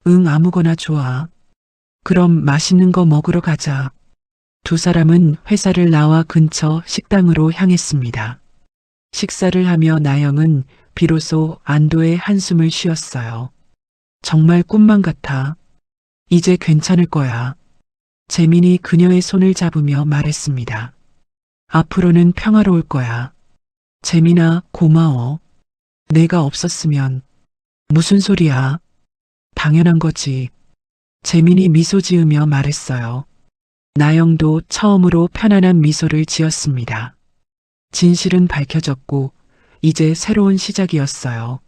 응, 아무거나 좋아. 그럼 맛있는 거 먹으러 가자. 두 사람은 회사를 나와 근처 식당으로 향했습니다. 식사를 하며 나영은 비로소 안도의 한숨을 쉬었어요. 정말 꿈만 같아. 이제 괜찮을 거야. 재민이 그녀의 손을 잡으며 말했습니다. 앞으로는 평화로울 거야. 재민아, 고마워. 내가 없었으면. 무슨 소리야? 당연한 거지. 재민이 미소 지으며 말했어요. 나영도 처음으로 편안한 미소를 지었습니다. 진실은 밝혀졌고 이제 새로운 시작이었어요.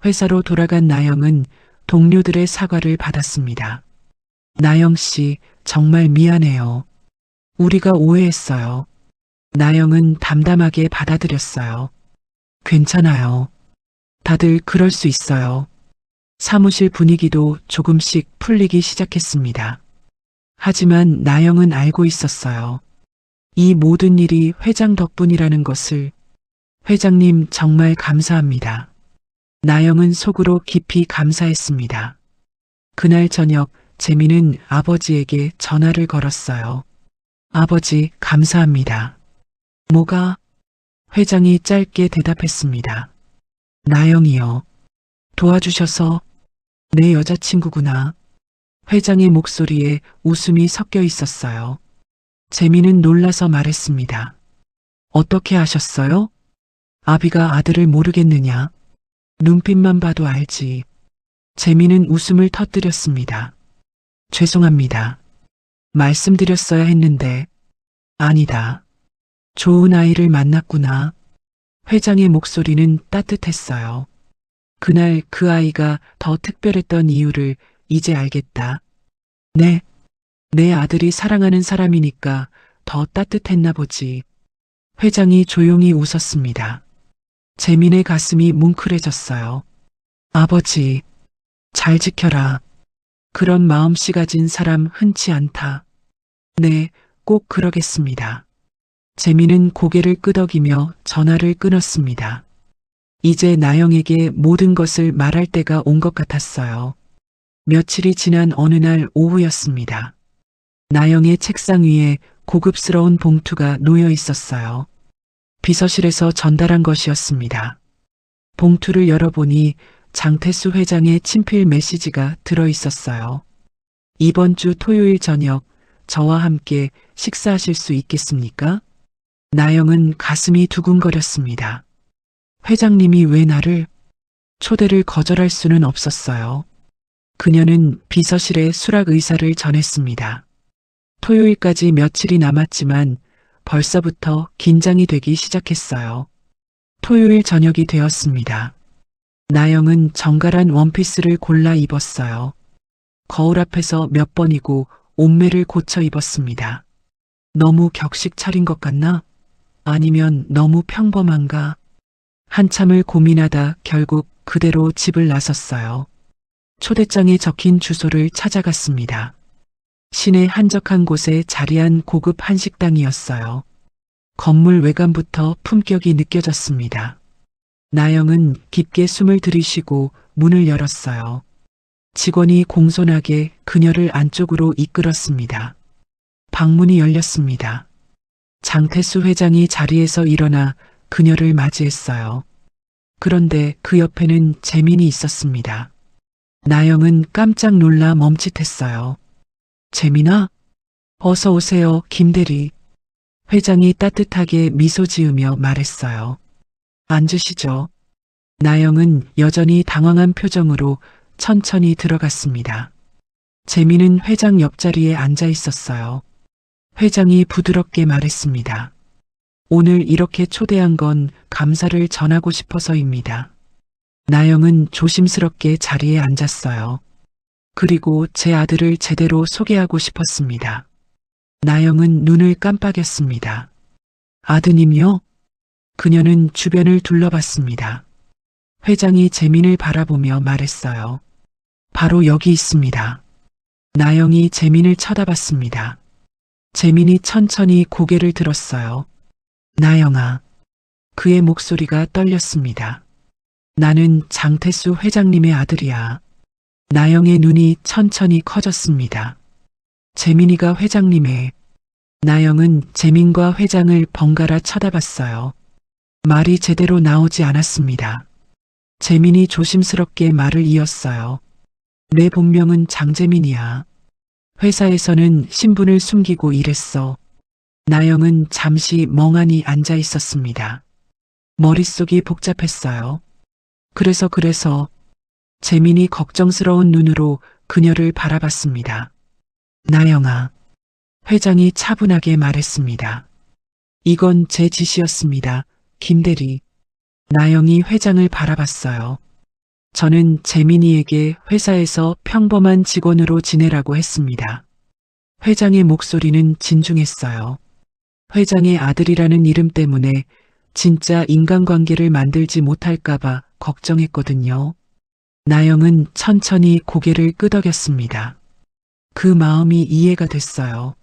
회사로 돌아간 나영은 동료들의 사과를 받았습니다. 나영 씨, 정말 미안해요. 우리가 오해했어요. 나영은 담담하게 받아들였어요. 괜찮아요. 다들 그럴 수 있어요. 사무실 분위기도 조금씩 풀리기 시작했습니다. 하지만 나영은 알고 있었어요. 이 모든 일이 회장 덕분이라는 것을. 회장님 정말 감사합니다. 나영은 속으로 깊이 감사했습니다. 그날 저녁 재민은 아버지에게 전화를 걸었어요. 아버지, 감사합니다. 뭐가? 회장이 짧게 대답했습니다. 나영이요. 도와주셔서. 내 여자친구구나. 회장의 목소리에 웃음이 섞여 있었어요. 재민은 놀라서 말했습니다. 어떻게 아셨어요? 아비가 아들을 모르겠느냐? 눈빛만 봐도 알지. 재민은 웃음을 터뜨렸습니다. 죄송합니다. 말씀드렸어야 했는데. 아니다. 좋은 아이를 만났구나. 회장의 목소리는 따뜻했어요. 그날 그 아이가 더 특별했던 이유를 이제 알겠다. 네. 내 아들이 사랑하는 사람이니까 더 따뜻했나 보지. 회장이 조용히 웃었습니다. 재민의 가슴이 뭉클해졌어요. 아버지, 잘 지켜라. 그런 마음씨 가진 사람 흔치 않다. 네, 꼭 그러겠습니다. 재민은 고개를 끄덕이며 전화를 끊었습니다. 이제 나영에게 모든 것을 말할 때가 온 것 같았어요. 며칠이 지난 어느 날 오후였습니다. 나영의 책상 위에 고급스러운 봉투가 놓여 있었어요. 비서실에서 전달한 것이었습니다. 봉투를 열어보니 장태수 회장의 친필 메시지가 들어 있었어요. 이번 주 토요일 저녁 저와 함께 식사하실 수 있겠습니까? 나영은 가슴이 두근거렸습니다. 회장님이 왜 나를? 초대를 거절할 수는 없었어요. 그녀는 비서실에 수락 의사를 전했습니다. 토요일까지 며칠이 남았지만 벌써부터 긴장이 되기 시작했어요. 토요일 저녁이 되었습니다. 나영은 정갈한 원피스를 골라 입었어요. 거울 앞에서 몇 번이고 옷매를 고쳐 입었습니다. 너무 격식 차린 것 같나? 아니면 너무 평범한가? 한참을 고민하다 결국 그대로 집을 나섰어요. 초대장에 적힌 주소를 찾아갔습니다. 시내 한적한 곳에 자리한 고급 한식당이었어요. 건물 외관부터 품격이 느껴졌습니다. 나영은 깊게 숨을 들이쉬고 문을 열었어요. 직원이 공손하게 그녀를 안쪽으로 이끌었습니다. 방문이 열렸습니다. 장태수 회장이 자리에서 일어나 그녀를 맞이했어요. 그런데 그 옆에는 재민이 있었습니다. 나영은 깜짝 놀라 멈칫했어요. 재민아? 어서 오세요, 김대리. 회장이 따뜻하게 미소 지으며 말했어요. 앉으시죠. 나영은 여전히 당황한 표정으로 천천히 들어갔습니다. 재민은 회장 옆자리에 앉아 있었어요. 회장이 부드럽게 말했습니다. 오늘 이렇게 초대한 건 감사를 전하고 싶어서입니다. 나영은 조심스럽게 자리에 앉았어요. 그리고 제 아들을 제대로 소개하고 싶었습니다. 나영은 눈을 깜빡였습니다. 아드님요? 그녀는 주변을 둘러봤습니다. 회장이 재민을 바라보며 말했어요. 바로 여기 있습니다. 나영이 재민을 쳐다봤습니다. 재민이 천천히 고개를 들었어요. 나영아. 그의 목소리가 떨렸습니다. 나는 장태수 회장님의 아들이야. 나영의 눈이 천천히 커졌습니다. 재민이가 회장님의. 나영은 재민과 회장을 번갈아 쳐다봤어요. 말이 제대로 나오지 않았습니다. 재민이 조심스럽게 말을 이었어요. 내 본명은 장재민이야. 회사에서는 신분을 숨기고 일했어. 나영은 잠시 멍하니 앉아 있었습니다. 머릿속이 복잡했어요. 그래서 재민이 걱정스러운 눈으로 그녀를 바라봤습니다. 나영아. 회장이 차분하게 말했습니다. 이건 제 지시였습니다. 김대리. 나영이 회장을 바라봤어요. 저는 재민이에게 회사에서 평범한 직원으로 지내라고 했습니다. 회장의 목소리는 진중했어요. 회장의 아들이라는 이름 때문에 진짜 인간관계를 만들지 못할까봐 걱정했거든요. 나영은 천천히 고개를 끄덕였습니다. 그 마음이 이해가 됐어요.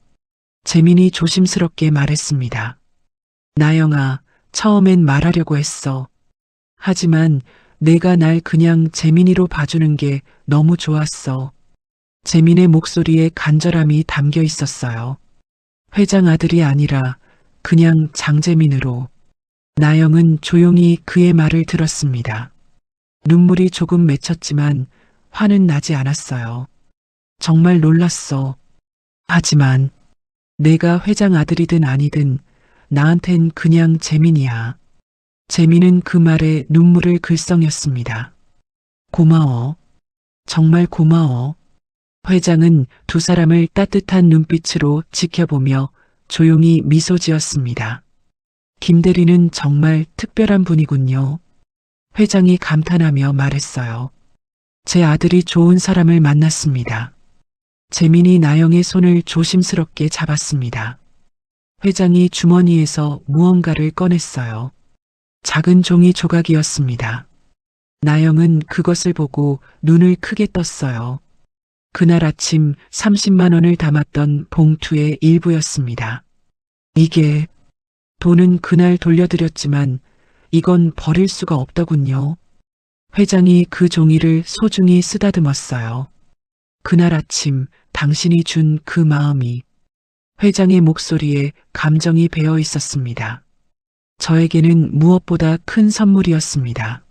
재민이 조심스럽게 말했습니다. 나영아, 처음엔 말하려고 했어. 하지만 내가 날 그냥 재민이로 봐주는 게 너무 좋았어. 재민의 목소리에 간절함이 담겨 있었어요. 회장 아들이 아니라 그냥 장재민으로. 나영은 조용히 그의 말을 들었습니다. 눈물이 조금 맺혔지만 화는 나지 않았어요. 정말 놀랐어. 하지만 내가 회장 아들이든 아니든 나한텐 그냥 재민이야. 재민은 그 말에 눈물을 글썽였습니다. 고마워. 정말 고마워. 회장은 두 사람을 따뜻한 눈빛으로 지켜보며 조용히 미소 지었습니다. 김대리는 정말 특별한 분이군요. 회장이 감탄하며 말했어요. 제 아들이 좋은 사람을 만났습니다. 재민이 나영의 손을 조심스럽게 잡았습니다. 회장이 주머니에서 무언가를 꺼냈어요. 작은 종이 조각이었습니다. 나영은 그것을 보고 눈을 크게 떴어요. 그날 아침 30만 원을 담았던 봉투의 일부였습니다. 이게, 돈은 그날 돌려드렸지만 이건 버릴 수가 없더군요. 회장이 그 종이를 소중히 쓰다듬었어요. 그날 아침 당신이 준 그 마음이. 회장의 목소리에 감정이 배어 있었습니다. 저에게는 무엇보다 큰 선물이었습니다.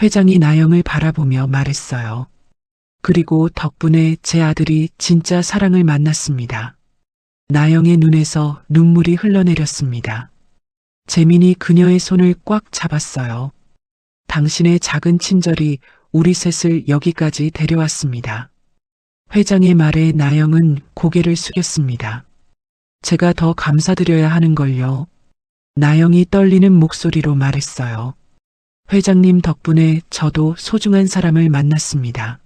회장이 나영을 바라보며 말했어요. 그리고 덕분에 제 아들이 진짜 사랑을 만났습니다. 나영의 눈에서 눈물이 흘러내렸습니다. 재민이 그녀의 손을 꽉 잡았어요. 당신의 작은 친절이 우리 셋을 여기까지 데려왔습니다. 회장의 말에 나영은 고개를 숙였습니다. 제가 더 감사드려야 하는걸요. 나영이 떨리는 목소리로 말했어요. 회장님 덕분에 저도 소중한 사람을 만났습니다.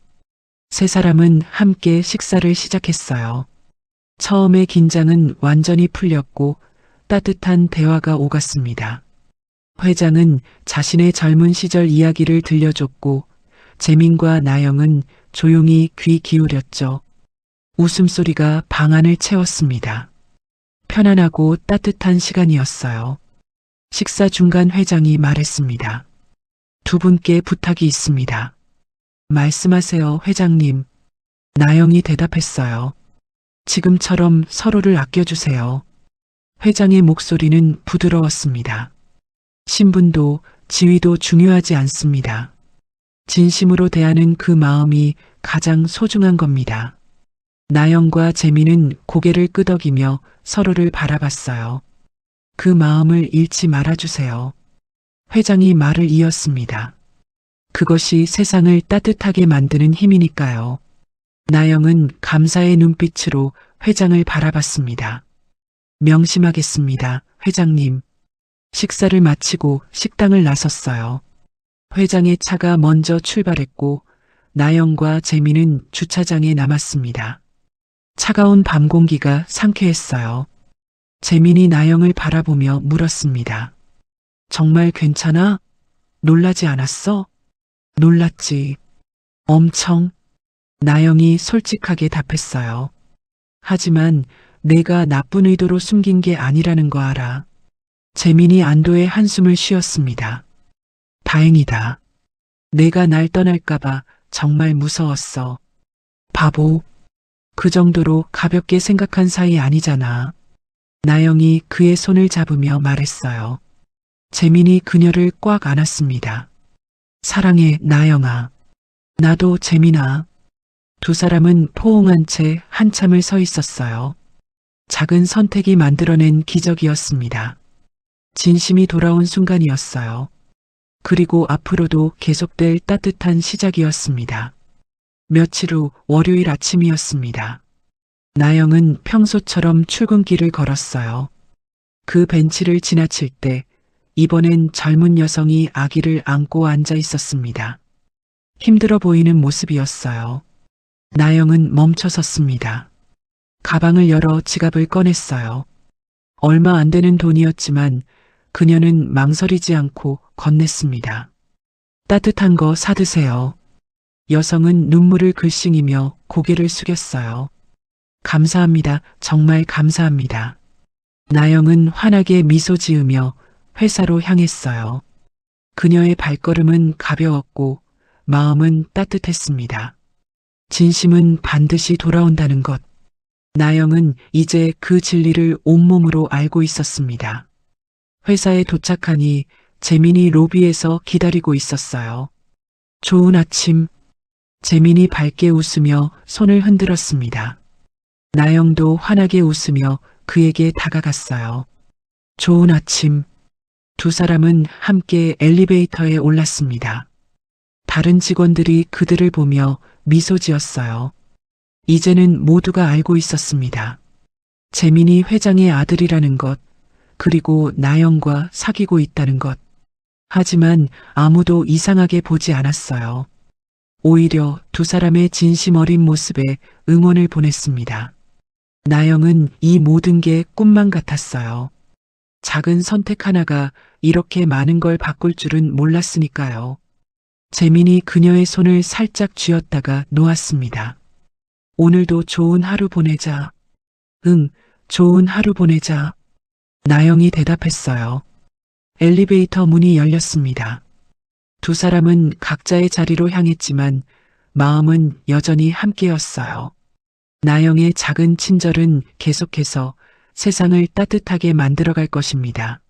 세 사람은 함께 식사를 시작했어요. 처음에 긴장은 완전히 풀렸고 따뜻한 대화가 오갔습니다. 회장은 자신의 젊은 시절 이야기를 들려줬고 재민과 나영은 조용히 귀 기울였죠. 웃음소리가 방 안을 채웠습니다. 편안하고 따뜻한 시간이었어요. 식사 중간 회장이 말했습니다. 두 분께 부탁이 있습니다. 말씀하세요, 회장님. 나영이 대답했어요. 지금처럼 서로를 아껴주세요. 회장의 목소리는 부드러웠습니다. 신분도 지위도 중요하지 않습니다. 진심으로 대하는 그 마음이 가장 소중한 겁니다. 나영과 재민은 고개를 끄덕이며 서로를 바라봤어요. 그 마음을 잃지 말아주세요. 회장이 말을 이었습니다. 그것이 세상을 따뜻하게 만드는 힘이니까요. 나영은 감사의 눈빛으로 회장을 바라봤습니다. 명심하겠습니다, 회장님. 식사를 마치고 식당을 나섰어요. 회장의 차가 먼저 출발했고 나영과 재민은 주차장에 남았습니다. 차가운 밤 공기가 상쾌했어요. 재민이 나영을 바라보며 물었습니다. 정말 괜찮아? 놀라지 않았어? 놀랐지. 엄청. 나영이 솔직하게 답했어요. 하지만 내가 나쁜 의도로 숨긴 게 아니라는 거 알아. 재민이 안도의 한숨을 쉬었습니다. 다행이다. 내가 날 떠날까봐 정말 무서웠어. 바보. 그 정도로 가볍게 생각한 사이 아니잖아. 나영이 그의 손을 잡으며 말했어요. 재민이 그녀를 꽉 안았습니다. 사랑해, 나영아. 나도 재민아. 두 사람은 포옹한 채 한참을 서 있었어요. 작은 선택이 만들어낸 기적이었습니다. 진심이 돌아온 순간이었어요. 그리고 앞으로도 계속될 따뜻한 시작이었습니다. 며칠 후 월요일 아침이었습니다. 나영은 평소처럼 출근길을 걸었어요. 그 벤치를 지나칠 때 이번엔 젊은 여성이 아기를 안고 앉아 있었습니다. 힘들어 보이는 모습이었어요. 나영은 멈춰 섰습니다. 가방을 열어 지갑을 꺼냈어요. 얼마 안 되는 돈이었지만 그녀는 망설이지 않고 건넸습니다. 따뜻한 거 사드세요. 여성은 눈물을 글썽이며 고개를 숙였어요. 감사합니다. 정말 감사합니다. 나영은 환하게 미소 지으며 회사로 향했어요. 그녀의 발걸음은 가벼웠고 마음은 따뜻했습니다. 진심은 반드시 돌아온다는 것. 나영은 이제 그 진리를 온몸으로 알고 있었습니다. 회사에 도착하니 재민이 로비에서 기다리고 있었어요. 좋은 아침. 재민이 밝게 웃으며 손을 흔들었습니다. 나영도 환하게 웃으며 그에게 다가갔어요. 좋은 아침. 두 사람은 함께 엘리베이터에 올랐습니다. 다른 직원들이 그들을 보며 미소 지었어요. 이제는 모두가 알고 있었습니다. 재민이 회장의 아들이라는 것, 그리고 나영과 사귀고 있다는 것. 하지만 아무도 이상하게 보지 않았어요. 오히려 두 사람의 진심 어린 모습에 응원을 보냈습니다. 나영은 이 모든 게 꿈만 같았어요. 작은 선택 하나가 이렇게 많은 걸 바꿀 줄은 몰랐으니까요. 재민이 그녀의 손을 살짝 쥐었다가 놓았습니다. 오늘도 좋은 하루 보내자. 응, 좋은 하루 보내자. 나영이 대답했어요. 엘리베이터 문이 열렸습니다. 두 사람은 각자의 자리로 향했지만 마음은 여전히 함께였어요. 나영의 작은 친절은 계속해서 세상을 따뜻하게 만들어갈 것입니다.